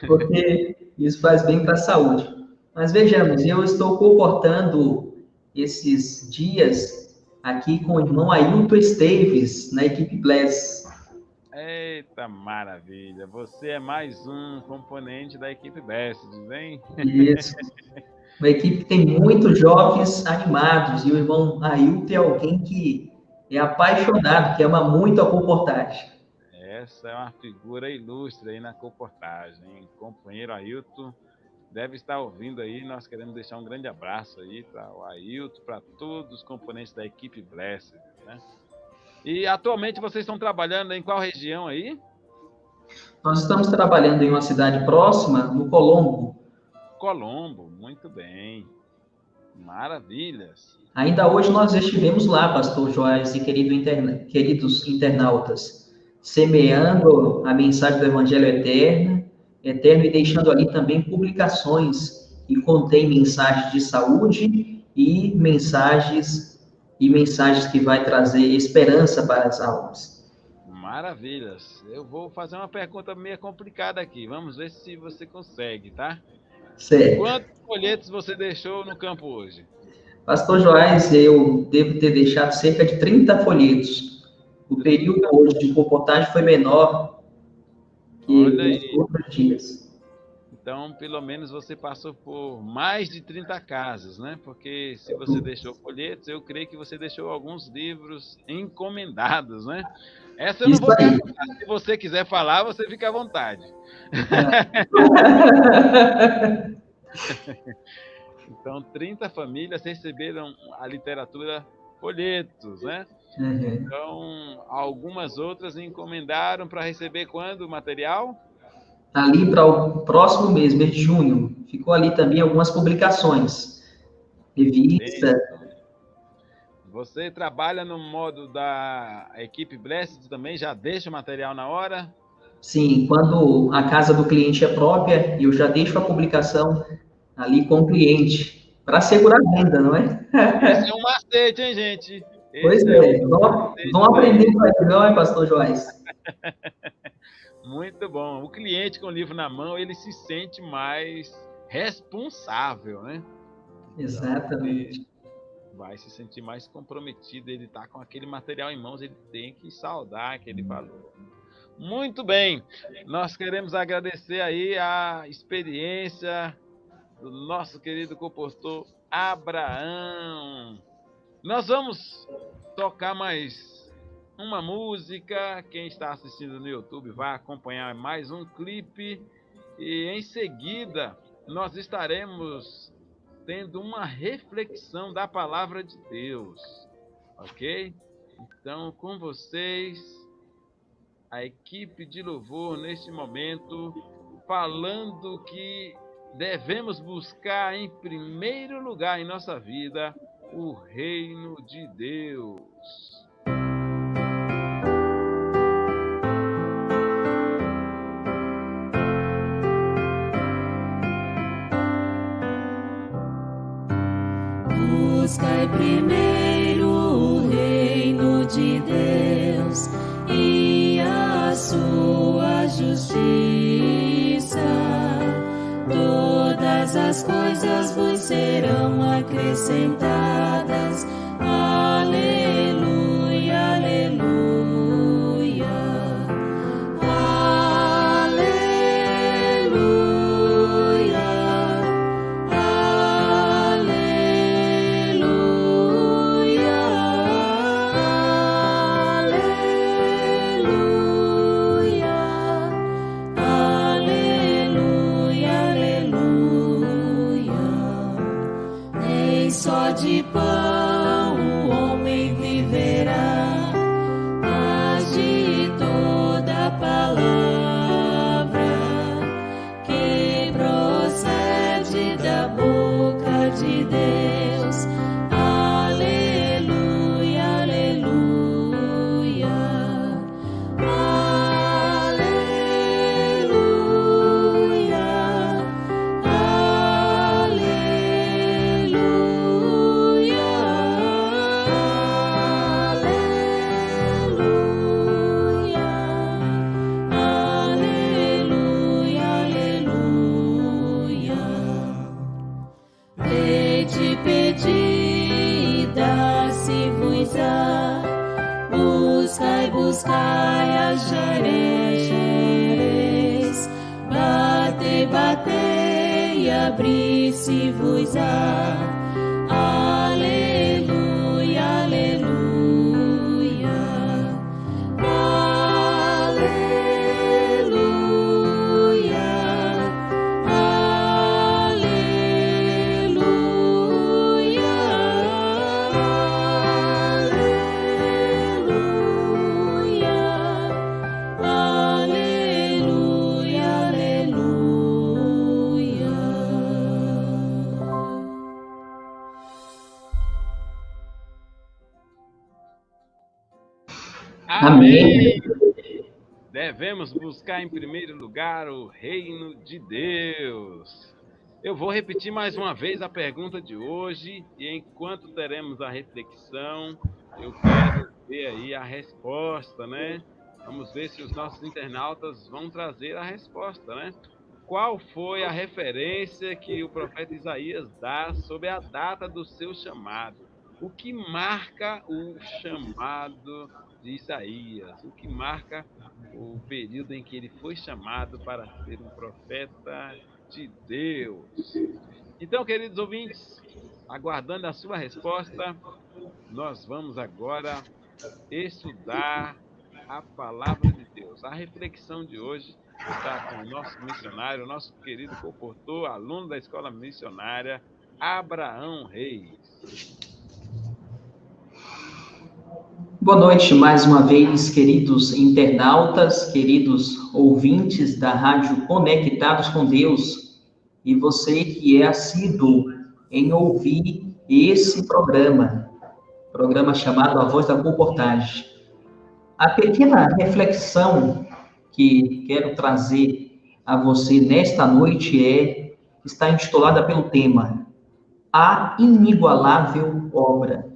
Porque isso faz bem para a saúde. Mas vejamos, eu estou comportando esses dias aqui com o irmão Ailton Esteves, na equipe Bless. Eita maravilha! Você é mais um componente da equipe Best, hein? Isso. Uma equipe que tem muitos jovens animados, e o irmão Ailton é alguém que é apaixonado, que ama muito a comportagem. Essa é uma figura ilustre aí na comportagem, hein? Companheiro Ailton deve estar ouvindo aí. Nós queremos deixar um grande abraço aí para o Ailton, para todos os componentes da equipe Blessed, né? E atualmente vocês estão trabalhando em qual região aí? Nós estamos trabalhando em uma cidade próxima, no Colombo. Colombo, muito bem. Maravilhas. Ainda hoje nós estivemos lá, pastor Joás e queridos internautas, semeando a mensagem do Evangelho eterno e deixando ali também publicações que contém mensagens de saúde e mensagens que vai trazer esperança para as almas. Maravilhas. Eu vou fazer uma pergunta meio complicada aqui. Vamos ver se você consegue, tá? Certo. Quantos folhetos você deixou no campo hoje? Pastor Joás, eu devo ter deixado cerca de 30 folhetos. O período hoje de comportagem foi menor que os outros dias. Então, pelo menos você passou por mais de 30 casas, né? Porque se você deixou folhetos, eu creio que você deixou alguns livros encomendados, né? Essa eu não vou perguntar. Se você quiser falar, você fica à vontade. Então, 30 famílias receberam a literatura folhetos, né? Uhum. Então, algumas outras encomendaram para receber quando o material? Ali para o próximo mês de junho, ficou ali também algumas publicações, revista. Você trabalha no modo da equipe Blessed também? Já deixa o material na hora? Sim, quando a casa do cliente é própria, eu já deixo a publicação ali com o cliente, para assegurar a venda, não é? Esse é um macete, hein, gente? Pois é, vão aprender com ele, não é, pastor Joás? Muito bom. O cliente com o livro na mão, ele se sente mais responsável, né? Exatamente. Vai se sentir mais comprometido. Ele está com aquele material em mãos, ele tem que saudar aquele valor. Muito bem, nós queremos agradecer aí a experiência do nosso querido compositor Abraão. Nós vamos tocar mais uma música. Quem está assistindo no YouTube vai acompanhar mais um clipe e em seguida nós estaremos tendo uma reflexão da palavra de Deus, ok? Então, com vocês, a equipe de louvor neste momento, falando que devemos buscar em primeiro lugar em nossa vida o reino de Deus. Buscai primeiro o reino de Deus e a sua justiça. Todas as coisas vos serão acrescentadas. Aleluia, aleluia. De pão o homem viverá, mas de toda palavra que procede da boca de Deus. Aleluia, aleluia. Buscai, achareis, batei, batei, abri-se-vos-á. Aleluia, aleluia. Aleluia, Amém. Devemos buscar em primeiro lugar o reino de Deus. Eu vou repetir mais uma vez a pergunta de hoje e enquanto teremos a reflexão, eu quero ver aí a resposta, né? Vamos ver se os nossos internautas vão trazer a resposta, né? Qual foi a referência que o profeta Isaías dá sobre a data do seu chamado? O que marca o chamado de Isaías? O que marca o período em que ele foi chamado para ser um profeta de Deus? Então, queridos ouvintes, aguardando a sua resposta, nós vamos agora estudar a palavra de Deus. A reflexão de hoje está com o nosso missionário, o nosso querido comportor, aluno da escola missionária, Abraão Reis. Boa noite mais uma vez, queridos internautas, queridos ouvintes da Rádio Conectados com Deus, e você que é assíduo em ouvir esse programa chamado A Voz da Comportagem. A pequena reflexão que quero trazer a você nesta noite está intitulada pelo tema A Inigualável Obra.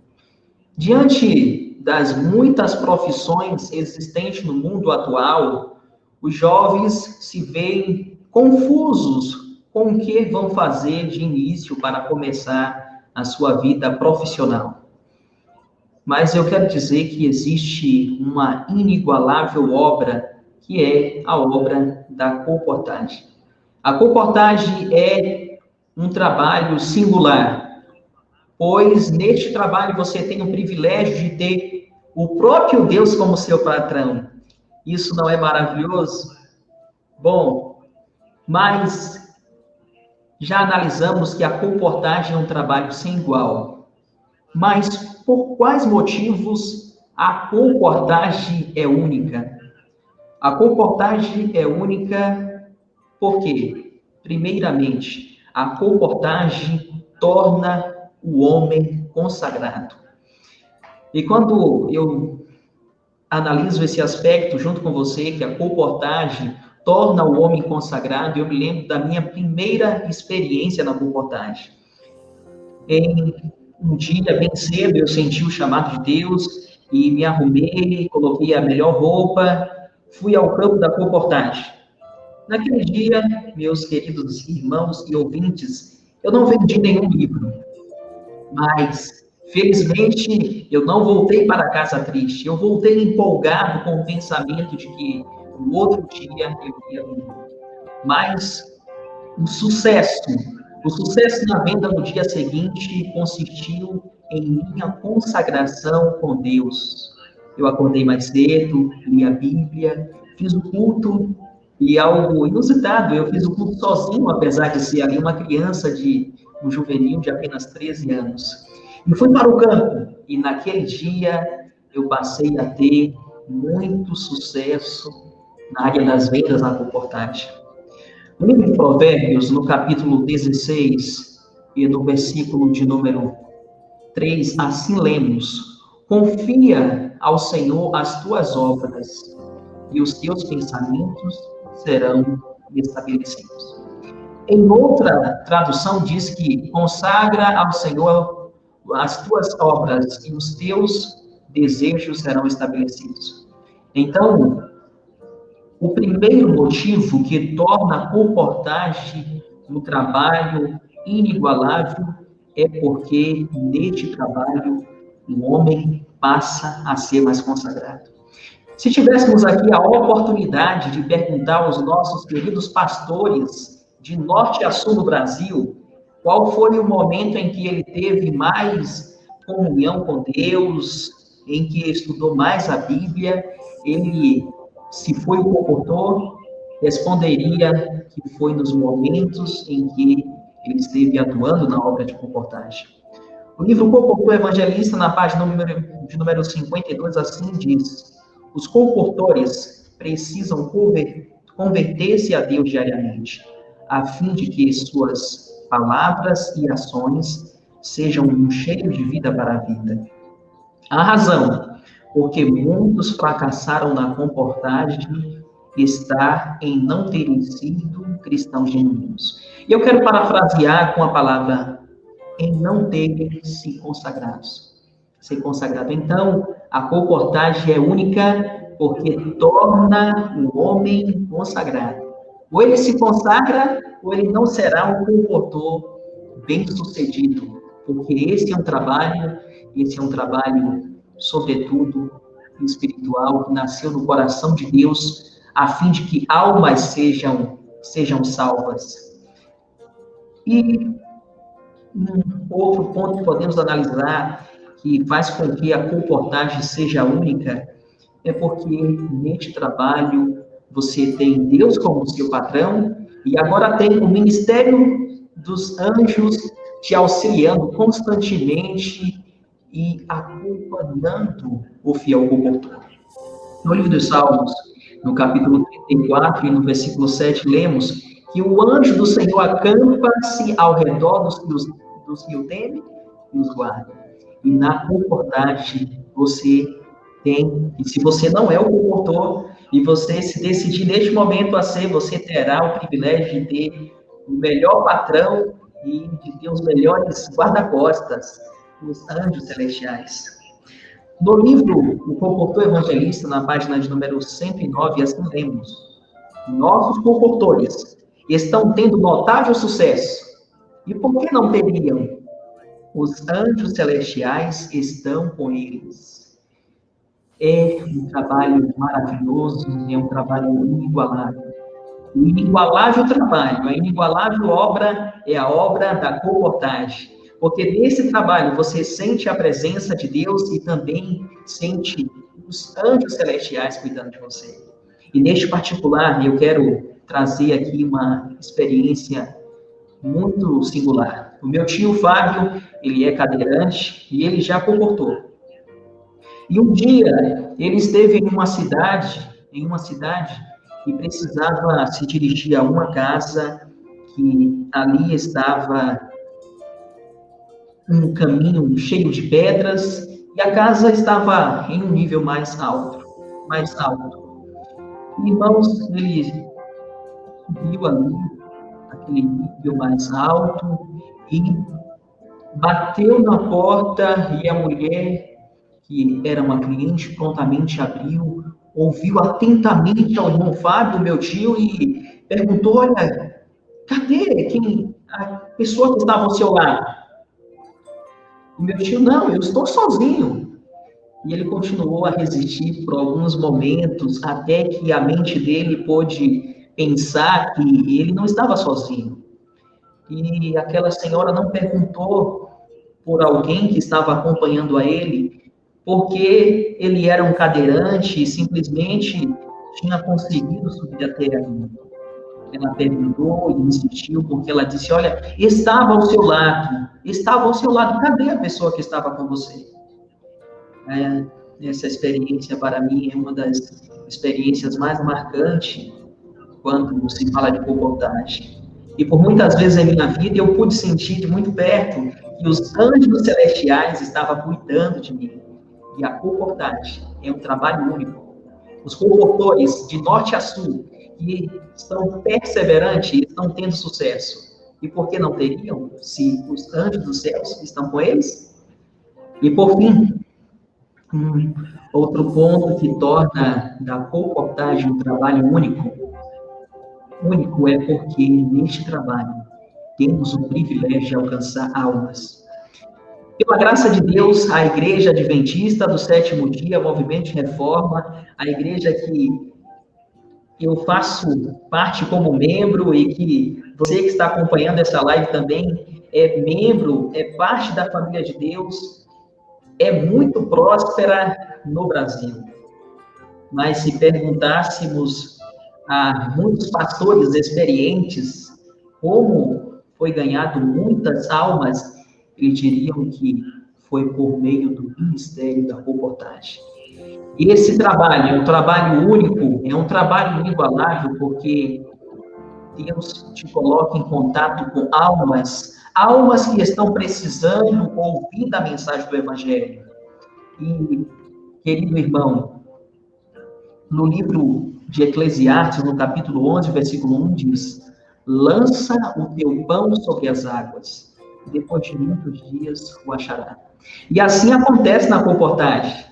Diante das muitas profissões existentes no mundo atual, os jovens se veem confusos com o que vão fazer de início para começar a sua vida profissional. Mas eu quero dizer que existe uma inigualável obra, que é a obra da colportagem. A colportagem é um trabalho singular, pois neste trabalho você tem o privilégio de ter o próprio Deus como seu patrão. Isso não é maravilhoso? Bom, mas já analisamos que a colportagem é um trabalho sem igual. Mas por quais motivos a colportagem é única? A colportagem é única porque, primeiramente, a colportagem torna o homem consagrado. E quando eu analiso esse aspecto junto com você, que a colportagem torna o homem consagrado, eu me lembro da minha primeira experiência na colportagem. Em um dia, bem cedo, eu senti o chamado de Deus e me arrumei, coloquei a melhor roupa, fui ao campo da colportagem. Naquele dia, meus queridos irmãos e ouvintes, eu não vendi nenhum livro, mas, felizmente, eu não voltei para casa triste. Eu voltei empolgado com o pensamento de que no outro dia eu ia vender. Mas o sucesso na venda no dia seguinte consistiu em minha consagração com Deus. Eu acordei mais cedo, li a Bíblia, fiz o culto, e algo inusitado, eu fiz o culto sozinho, apesar de ser ali uma criança um juvenil de apenas 13 anos. E fui para o campo, e naquele dia eu passei a ter muito sucesso na área das vendas na colportagem. No livro de Provérbios, no capítulo 16, e no versículo de número 3, assim lemos: confia ao Senhor as tuas obras, e os teus pensamentos serão estabelecidos. Em outra tradução diz que consagra ao Senhor as tuas obras e os teus desejos serão estabelecidos. Então, o primeiro motivo que torna a colportagem um trabalho inigualável é porque neste trabalho o homem passa a ser mais consagrado. Se tivéssemos aqui a oportunidade de perguntar aos nossos queridos pastores de norte a sul do Brasil, qual foi o momento em que ele teve mais comunhão com Deus, em que estudou mais a Bíblia, ele, se foi o colportor, responderia que foi nos momentos em que ele esteve atuando na obra de colportagem. O livro Colportor Evangelista, na página de número 52, assim diz: os colportores precisam converter-se a Deus diariamente, a fim de que suas palavras e ações sejam um cheiro de vida para a vida. A razão, porque muitos fracassaram na colportagem, está em não terem sido cristãos genuínos. E eu quero parafrasear com a palavra em não terem se consagrados. Ser consagrado. Então, a colportagem é única porque torna o homem consagrado. Ou ele se consagra, ou ele não será um colportor bem-sucedido, porque esse é um trabalho, sobretudo, espiritual, que nasceu no coração de Deus, a fim de que almas sejam salvas. E um outro ponto que podemos analisar, que faz com que a colportagem seja única, é porque neste trabalho você tem Deus como seu patrão e agora tem o ministério dos anjos te auxiliando constantemente e acompanhando o fiel colportor. No livro dos Salmos, no capítulo 34 e no versículo 7, lemos que o anjo do Senhor acampa-se ao redor dos que o temem e os guarda. E na colportagem você tem, e se você não é o colportor, e você se decidir neste momento a ser, você terá o privilégio de ter o melhor patrão e de ter os melhores guarda-costas, os anjos celestiais. No livro O Colportor Evangelista, na página de número 109, assim lemos: nossos colportores estão tendo notável sucesso. E por que não teriam? os anjos celestiais estão com eles. É um trabalho maravilhoso, é um trabalho inigualável. O inigualável trabalho, a inigualável obra é a obra da colportagem. Porque nesse trabalho você sente a presença de Deus e também sente os anjos celestiais cuidando de você. E neste particular, eu quero trazer aqui uma experiência muito singular. O meu tio Fábio, ele é cadeirante e ele já comportou. E um dia, ele esteve em uma cidade, e precisava se dirigir a uma casa que ali estava um caminho cheio de pedras e a casa estava em um nível mais alto. Irmãos, ele subiu ali, aquele nível mais alto, e bateu na porta, e a mulher, que era uma cliente, prontamente abriu, ouviu atentamente ao irmão Fábio, meu tio, e perguntou: olha, cadê a pessoa que estava ao seu lado? E meu tio: não, eu estou sozinho. E ele continuou a resistir por alguns momentos, até que a mente dele pôde pensar que ele não estava sozinho. E aquela senhora não perguntou por alguém que estava acompanhando a ele, porque ele era um cadeirante e simplesmente tinha conseguido subir até ali. Ela perguntou e insistiu, porque ela disse: olha, estava ao seu lado, cadê a pessoa que estava com você? Essa experiência, para mim, é uma das experiências mais marcantes quando se fala de colportagem. E por muitas vezes em minha vida eu pude sentir de muito perto que os anjos celestiais estavam cuidando de mim. E a colportagem é um trabalho único. Os colportores, de norte a sul, que são perseverantes, estão tendo sucesso. E por que não teriam, se os anjos dos céus estão com eles? E por fim, outro ponto que torna da colportagem um trabalho único é porque neste trabalho temos o privilégio de alcançar almas. Pela graça de Deus, a Igreja Adventista do Sétimo Dia, Movimento de Reforma, a igreja que eu faço parte como membro e que você que está acompanhando essa live também é membro, é parte da família de Deus, é muito próspera no Brasil. Mas se perguntássemos a muitos pastores experientes como foi ganhado muitas almas, eles diriam que foi por meio do ministério da colportagem. E esse trabalho é um trabalho único, é um trabalho inigualável, porque Deus te coloca em contato com almas que estão precisando ouvir da mensagem do Evangelho. E, querido irmão, no livro de Eclesiastes, no capítulo 11, versículo 1, diz: lança o teu pão sobre as águas, e depois de muitos dias o achará. E assim acontece na colportagem.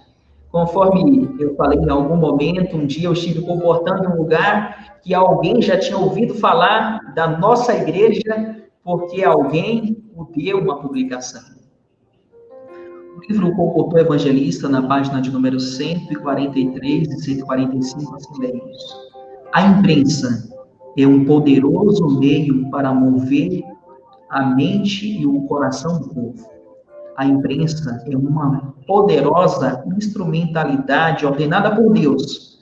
Conforme eu falei em algum momento, um dia eu estive colportando em um lugar que alguém já tinha ouvido falar da nossa igreja, porque alguém o deu uma publicação. O livro O Colportor Evangelista, na página de número 143 e 145, assim lemos: a imprensa é um poderoso meio para mover a mente e o coração do povo. A imprensa é uma poderosa instrumentalidade ordenada por Deus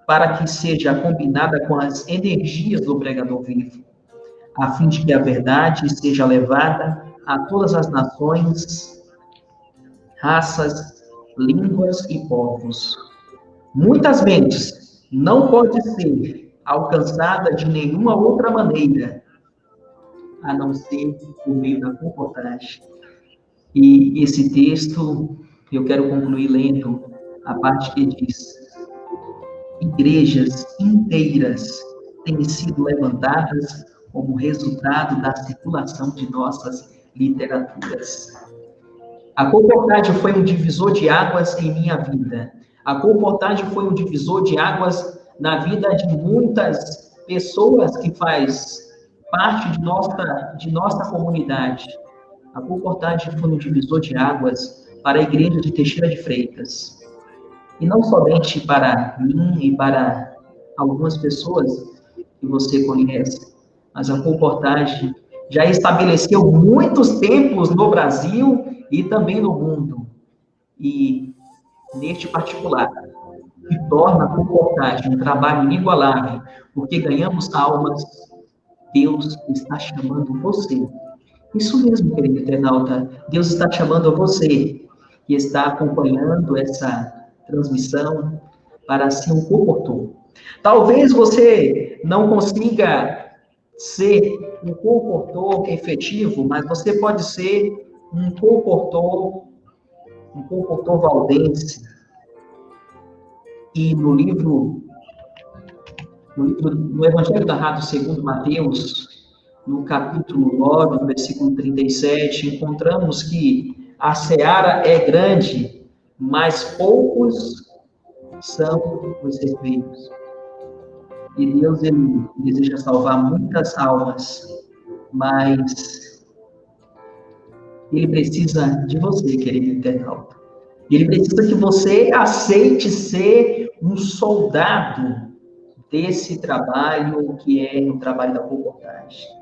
para que seja combinada com as energias do pregador vivo, a fim de que a verdade seja levada a todas as nações, raças, línguas e povos. Muitas mentes não pode ser alcançada de nenhuma outra maneira, a não ser por meio da colportagem. E esse texto, eu quero concluir lendo a parte que diz: igrejas inteiras têm sido levantadas como resultado da circulação de nossas literaturas. A colportagem foi um divisor de águas em minha vida. A colportagem foi um divisor de águas na vida de muitas pessoas que faz parte de nossa comunidade. A colportagem foi um divisor de águas para a igreja de Teixeira de Freitas. E não somente para mim e para algumas pessoas que você conhece, mas a colportagem já estabeleceu muitos templos no Brasil e também no mundo. E, neste particular, que torna a colportagem um trabalho inigualável, porque ganhamos almas, Deus está chamando você. Isso mesmo, querido internauta, Deus está chamando você, que está acompanhando essa transmissão, para ser um colportor. Talvez você não consiga ser um colportor efetivo, mas você pode ser um colportor valdense. E no Evangelho narrado segundo Mateus, no capítulo 9, no versículo 37, encontramos que a seara é grande, mas poucos são os ceifeiros. E Deus, ele deseja salvar muitas almas, mas ele precisa de você, querido internauta. Ele precisa que você aceite ser um soldado desse trabalho que é o trabalho da colportagem.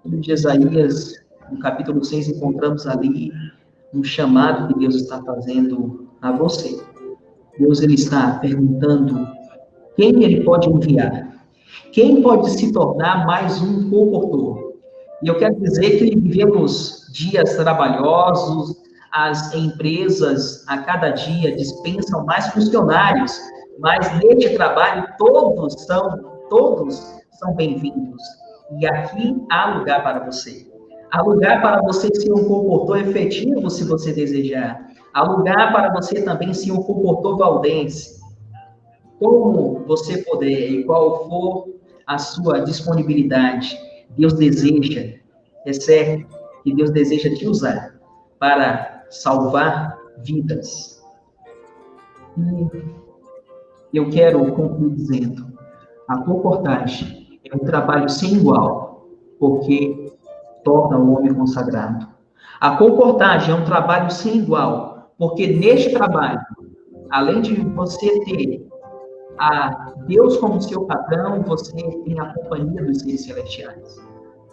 No livro de Isaías, no capítulo 6, encontramos ali um chamado que Deus está fazendo a você. Deus, ele está perguntando quem ele pode enviar, quem pode se tornar mais um colportor. E eu quero dizer que vivemos dias trabalhosos, as empresas a cada dia dispensam mais funcionários, mas neste trabalho todos são bem-vindos. E aqui há lugar para você. Há lugar para você ser um colportor efetivo, se você desejar. Há lugar para você também ser um colportor valdense. Como você puder e qual for a sua disponibilidade, Deus deseja, é certo, que Deus deseja te usar para salvar vidas. E eu quero concluir dizendo, a colportagem é um trabalho sem igual, porque torna o homem consagrado. A colportagem é um trabalho sem igual, porque neste trabalho, além de você ter a Deus como seu patrão, você tem a companhia dos seres celestiais.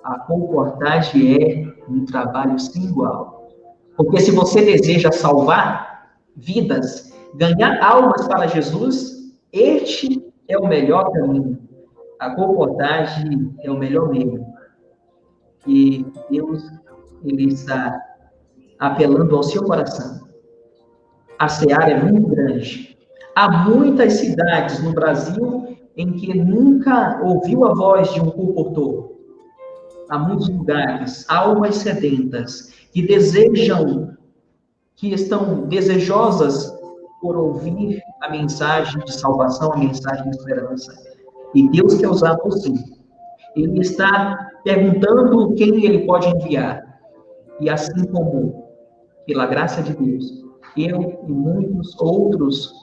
A colportagem é um trabalho sem igual. Porque se você deseja salvar vidas, ganhar almas para Jesus, este é o melhor caminho. A colportagem é o melhor meio. E Deus, ele está apelando ao seu coração. A seara é muito grande. Há muitas cidades no Brasil em que nunca ouviu a voz de um colportor. Há muitos lugares, almas sedentas, que estão desejosas por ouvir a mensagem de salvação, a mensagem de esperança. E Deus quer usar você. Ele está perguntando quem ele pode enviar. E assim como, pela graça de Deus, eu e muitos outros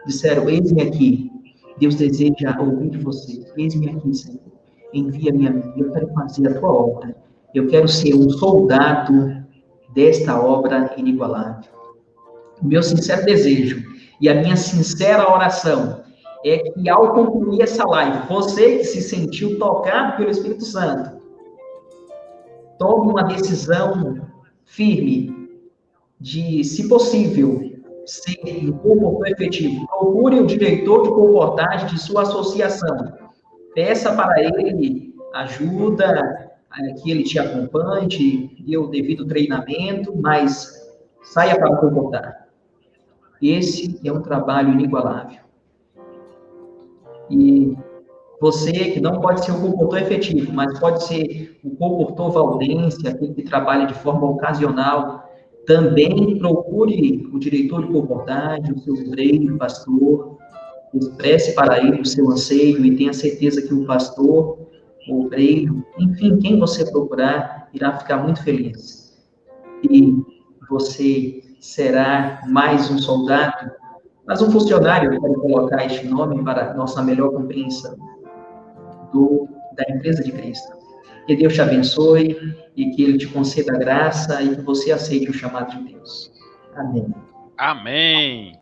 disseram, eis-me aqui. Deus deseja ouvir de você. Eis-me aqui, Senhor. Envia-me a mim. Eu quero fazer a tua obra. Eu quero ser um soldado desta obra inigualável. O meu sincero desejo e a minha sincera oração é que, ao concluir essa live, você que se sentiu tocado pelo Espírito Santo, tome uma decisão firme de, se possível, ser um colportor efetivo. Procure o diretor de colportagem de sua associação. Peça para ele ajuda, que ele te acompanhe, te dê o devido treinamento, mas saia para colportar. Esse é um trabalho inigualável. E você que não pode ser um colportor efetivo, mas pode ser um colportor valdense, aquele que trabalha de forma ocasional, também procure o diretor de colportagem, o seu obreiro, o pastor, expresse para ele o seu anseio e tenha certeza que o pastor, o obreiro, enfim, quem você procurar, irá ficar muito feliz. E você será mais um soldado, mas um funcionário, eu quero colocar este nome para nossa melhor compreensão, da empresa de Cristo. Que Deus te abençoe e que Ele te conceda graça e que você aceite o chamado de Deus. Amém. Amém.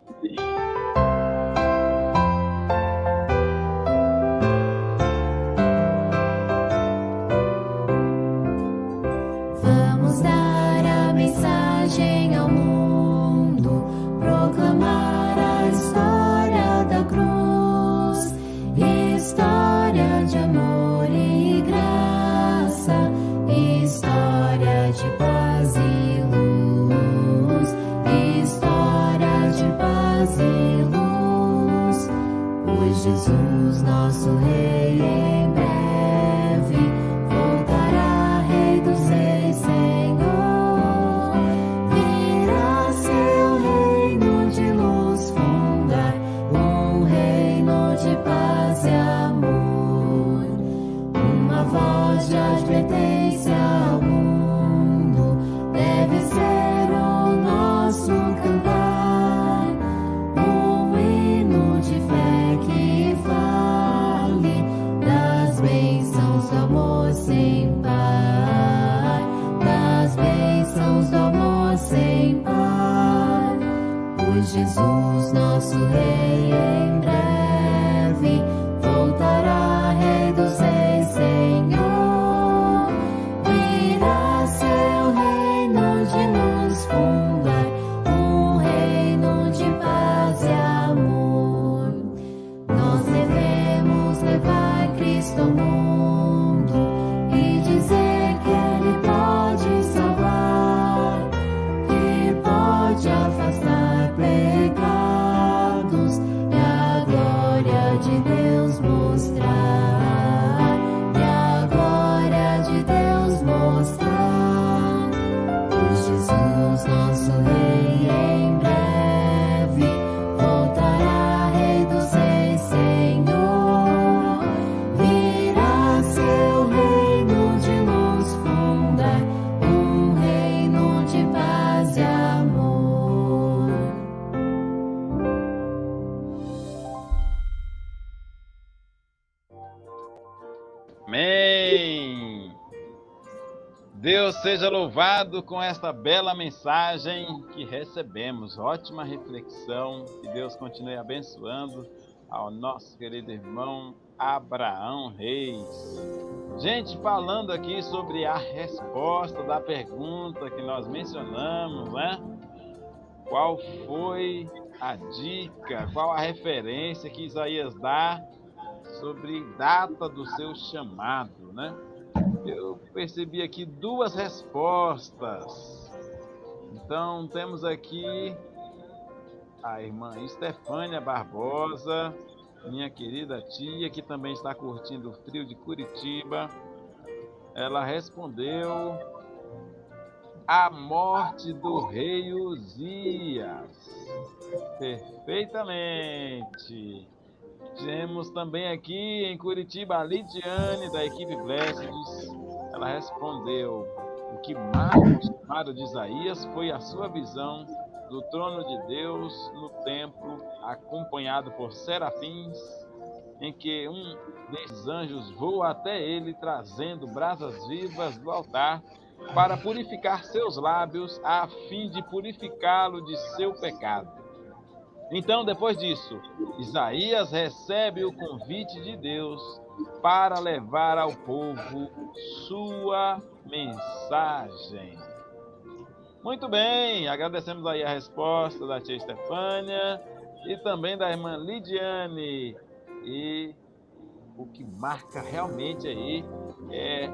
Vamos dar a mensagem ao mundo, proclamar a história da cruz, história de amor e graça, história de paz e luz, história de paz e luz, pois Jesus, nosso Rei, em breve voltará, Rei dos Reis, Senhor, virá seu reino de luz fundar, um reino de paz e amor, uma voz de advertência ao mundo deve ser o nosso cantar, um hino de fé que fale das bênçãos do amor sem par, das bênçãos do amor sem par, pois Jesus, nosso Rei, em breve voltará, Rei dos Reis, Senhor, virá seu reino de luz fundar, um reino de paz e amor. Nós devemos levar Cristo ao mundo e dizer que Ele pode salvar, que pode afastar pecados e a glória de Deus mostrar, e a glória de Deus mostrar, pois Jesus, nosso Rei, em breve voltará, Rei dos Reis, Senhor, virá seu reino de luz fundar, um reino de paz e amor. Amém. Deus seja louvado com esta bela mensagem que recebemos. Ótima reflexão. Que Deus continue abençoando ao nosso querido irmão Abraão Reis. Gente, falando aqui sobre a resposta da pergunta que nós mencionamos, né? Qual foi a dica, qual a referência que Isaías dá sobre data do seu chamado, né? Eu percebi aqui duas respostas. Então, temos aqui a irmã Estefânia Barbosa, minha querida tia, que também está curtindo o frio de Curitiba. Ela respondeu: a morte do rei Uzias. Perfeitamente. Temos também aqui em Curitiba a Lidiane, da equipe Blessed. Ela respondeu: o que marca o chamado de Isaías foi a sua visão do trono de Deus no templo, acompanhado por serafins, em que um desses anjos voa até ele, trazendo brasas vivas do altar para purificar seus lábios, a fim de purificá-lo de seu pecado. Então, depois disso, Isaías recebe o convite de Deus para levar ao povo sua mensagem. Muito bem, agradecemos aí a resposta da tia Estefânia e também da irmã Lidiane. E o que marca realmente aí é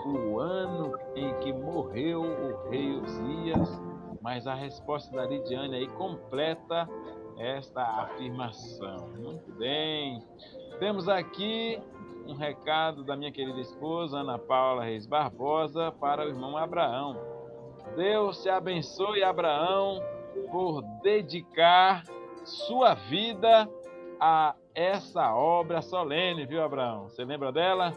o ano em que morreu o rei Uzias, mas a resposta da Lidiane aí completa esta afirmação. Muito bem. Temos aqui um recado da minha querida esposa, Ana Paula Reis Barbosa, para o irmão Abraão. Deus te abençoe, Abraão, por dedicar sua vida a essa obra solene, viu, Abraão? Você lembra dela?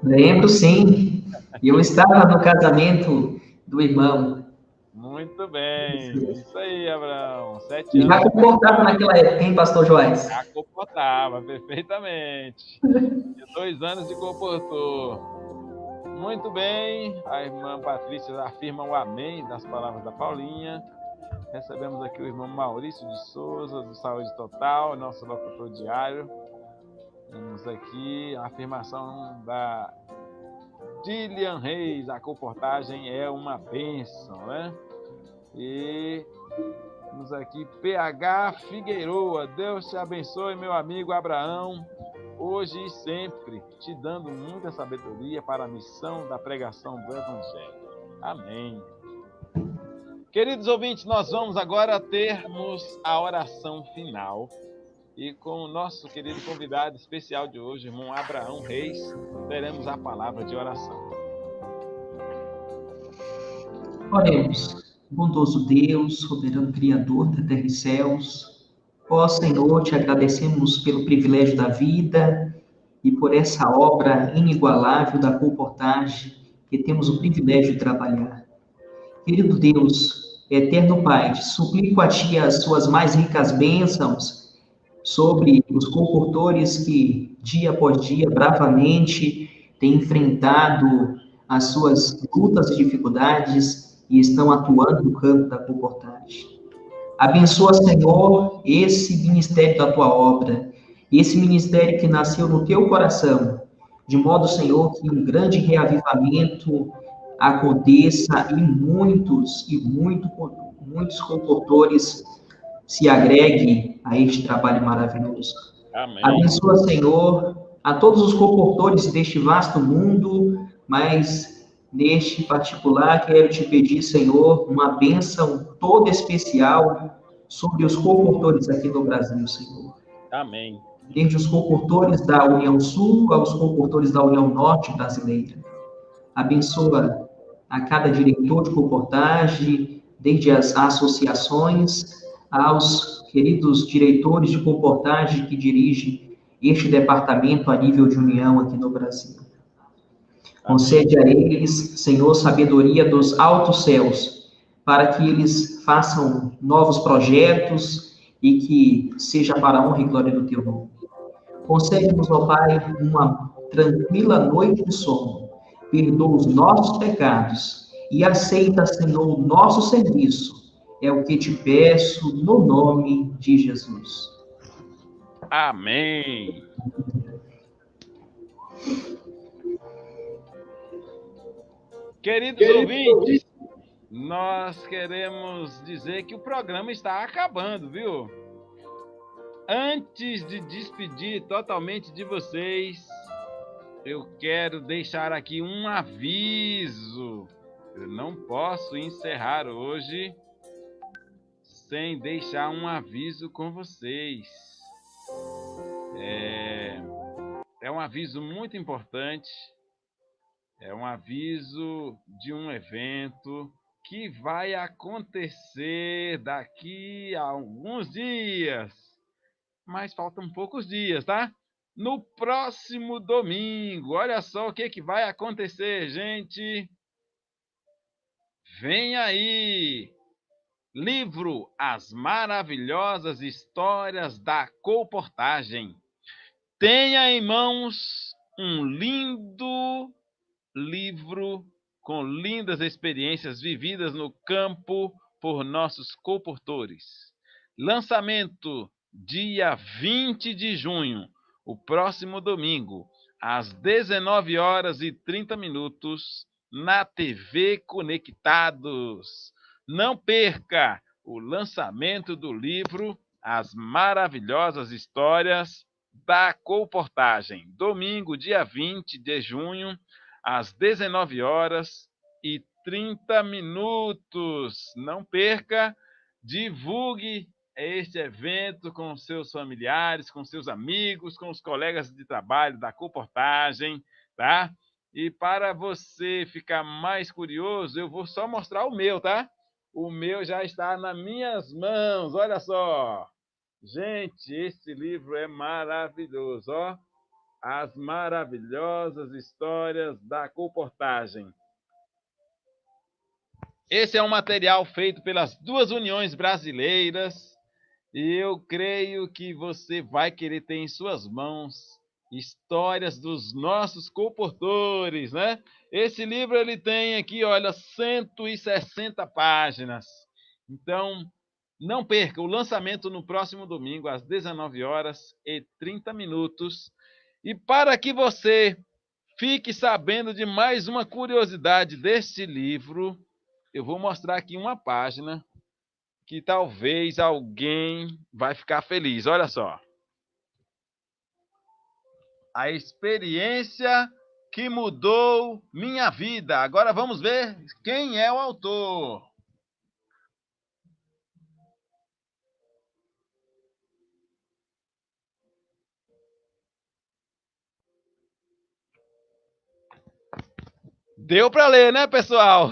Lembro, sim. E eu estava no casamento do irmão. Muito bem. Isso aí, Abraão. 7 E anos. já comportava naquela época, hein, pastor Joás? Já comportava, perfeitamente. E 2 anos de comportou. Muito bem, a irmã Patrícia afirma o amém das palavras da Paulinha. Recebemos aqui o irmão Maurício de Souza, do Saúde Total, nosso locutor diário. Temos aqui a afirmação da Dilian Reis: a comportagem é uma bênção, né? E temos aqui PH Figueiroa: Deus te abençoe, meu amigo Abraão, hoje e sempre, te dando muita sabedoria para a missão da pregação do Evangelho. Amém. Queridos ouvintes, nós vamos agora termos a oração final. E com o nosso querido convidado especial de hoje, irmão Abraão Reis, teremos a palavra de oração. Oremos. Bondoso Deus, soberano Criador da terra e céus, ó Senhor, te agradecemos pelo privilégio da vida e por essa obra inigualável da colportagem que temos o privilégio de trabalhar. Querido Deus, eterno Pai, te suplico a Ti as suas mais ricas bênçãos sobre os colportores que, dia após dia, bravamente têm enfrentado as suas lutas e dificuldades e estão atuando no campo da colportagem. Abençoa, Senhor, esse ministério da Tua obra, esse ministério que nasceu no Teu coração, de modo, Senhor, que um grande reavivamento aconteça e muitos colportores se agregue a este trabalho maravilhoso. Amém. Abençoa, Senhor, a todos os colportores deste vasto mundo, mas neste particular quero te pedir, Senhor, uma bênção toda especial sobre os colportores aqui no Brasil, Senhor. Amém. Desde os colportores da União Sul aos colportores da União Norte brasileira. Abençoa a cada diretor de colportagem, desde as associações aos queridos diretores de colportagem que dirigem este departamento a nível de união aqui no Brasil. Concede a eles, Senhor, sabedoria dos altos céus, para que eles façam novos projetos e que seja para a honra e glória do Teu nome. Concede-nos, ó Pai, uma tranquila noite de sono, perdoa os nossos pecados e aceita, Senhor, o nosso serviço. É o que te peço no nome de Jesus. Amém. Queridos ouvintes, nós queremos dizer que o programa está acabando, viu? Antes de despedir totalmente de vocês, eu quero deixar aqui um aviso. Eu não posso encerrar hoje sem deixar um aviso com vocês. É um aviso muito importante. É um aviso de um evento que vai acontecer daqui a alguns dias. Mas faltam poucos dias, tá? No próximo domingo. Olha só o que vai acontecer, gente. Vem aí! Livro As Maravilhosas Histórias da Colportagem. Tenha em mãos um lindo livro com lindas experiências vividas no campo por nossos colportores. Lançamento dia 20 de junho, o próximo domingo, às 19h30, na TV Conectados. Não perca o lançamento do livro As Maravilhosas Histórias da Colportagem. Domingo, dia 20 de junho, às 19h30. Não perca, divulgue este evento com seus familiares, com seus amigos, com os colegas de trabalho da Colportagem, tá? E para você ficar mais curioso, eu vou só mostrar o meu, tá? O meu já está nas minhas mãos, olha só. Gente, esse livro é maravilhoso, ó. As Maravilhosas Histórias da Colportagem. Esse é um material feito pelas duas uniões brasileiras e eu creio que você vai querer ter em suas mãos Histórias dos nossos comportores, né? Esse livro ele tem aqui, olha, 160 páginas. Então, não perca o lançamento no próximo domingo, às 19h30. E para que você fique sabendo de mais uma curiosidade deste livro, eu vou mostrar aqui uma página que talvez alguém vai ficar feliz. Olha só. A experiência que mudou minha vida. Agora vamos ver quem é o autor. Deu para ler, né, pessoal?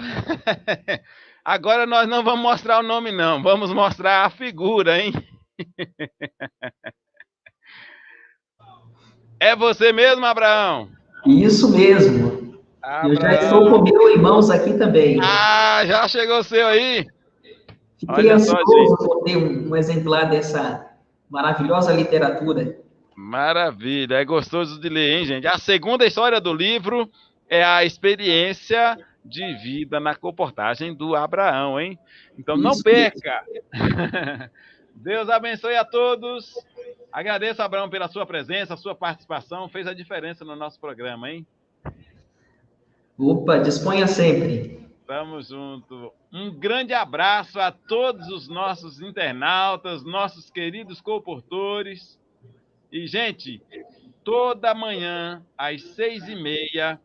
Agora nós não vamos mostrar o nome, não. Vamos mostrar a figura, hein? É você mesmo, Abraão? Isso mesmo. Abraão. Eu já estou com meus irmãos aqui também. Ah, já chegou o seu aí? Fiquei ansioso por ter um exemplar dessa maravilhosa literatura. Maravilha, é gostoso de ler, hein, gente? A segunda história do livro é a experiência de vida na comportagem do Abraão, hein? Então não perca! Deus abençoe a todos. Agradeço, Abraão, pela sua presença, a sua participação. Fez a diferença no nosso programa, hein? Opa, disponha sempre. Tamo junto. Um grande abraço a todos os nossos internautas, nossos queridos comportores. E, gente, toda manhã, às 6h30,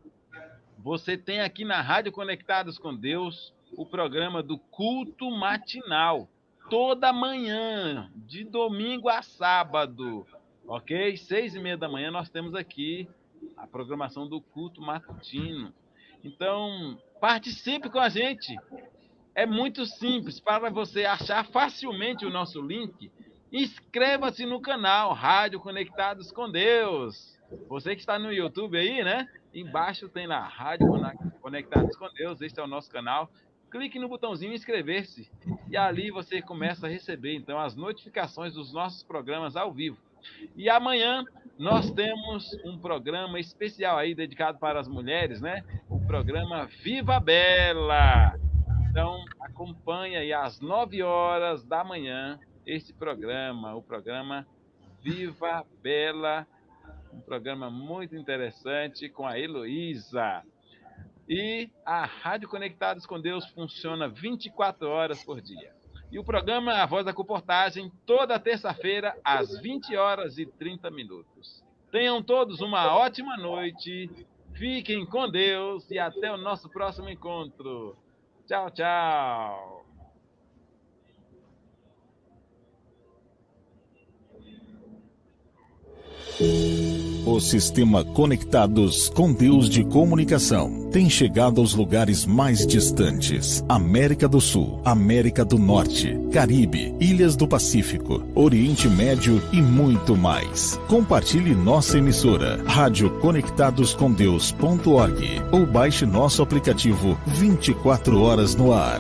você tem aqui na Rádio Conectados com Deus o programa do Culto Matinal. Toda manhã, de domingo a sábado, ok? 6h30 da manhã nós temos aqui a programação do culto matutino. Então, participe com a gente. É muito simples. Para você achar facilmente o nosso link, inscreva-se no canal Rádio Conectados com Deus. Você que está no YouTube aí, né? Embaixo tem lá Rádio Conectados com Deus. Este é o nosso canal. Clique no botãozinho inscrever-se e ali você começa a receber, então, as notificações dos nossos programas ao vivo. E amanhã nós temos um programa especial aí dedicado para as mulheres, né? O programa Viva Bela. Então, acompanhe aí às 9h da manhã este programa, o programa Viva Bela, um programa muito interessante com a Heloísa. E a Rádio Conectados com Deus funciona 24 horas por dia. E o programa A Voz da Comportagem, toda terça-feira, às 20h30. Tenham todos uma ótima noite, fiquem com Deus e até o nosso próximo encontro. Tchau, tchau. O sistema Conectados com Deus de comunicação tem chegado aos lugares mais distantes: América do Sul, América do Norte, Caribe, Ilhas do Pacífico, Oriente Médio e muito mais. Compartilhe nossa emissora radioconectadoscomdeus.org ou baixe nosso aplicativo 24 horas no ar.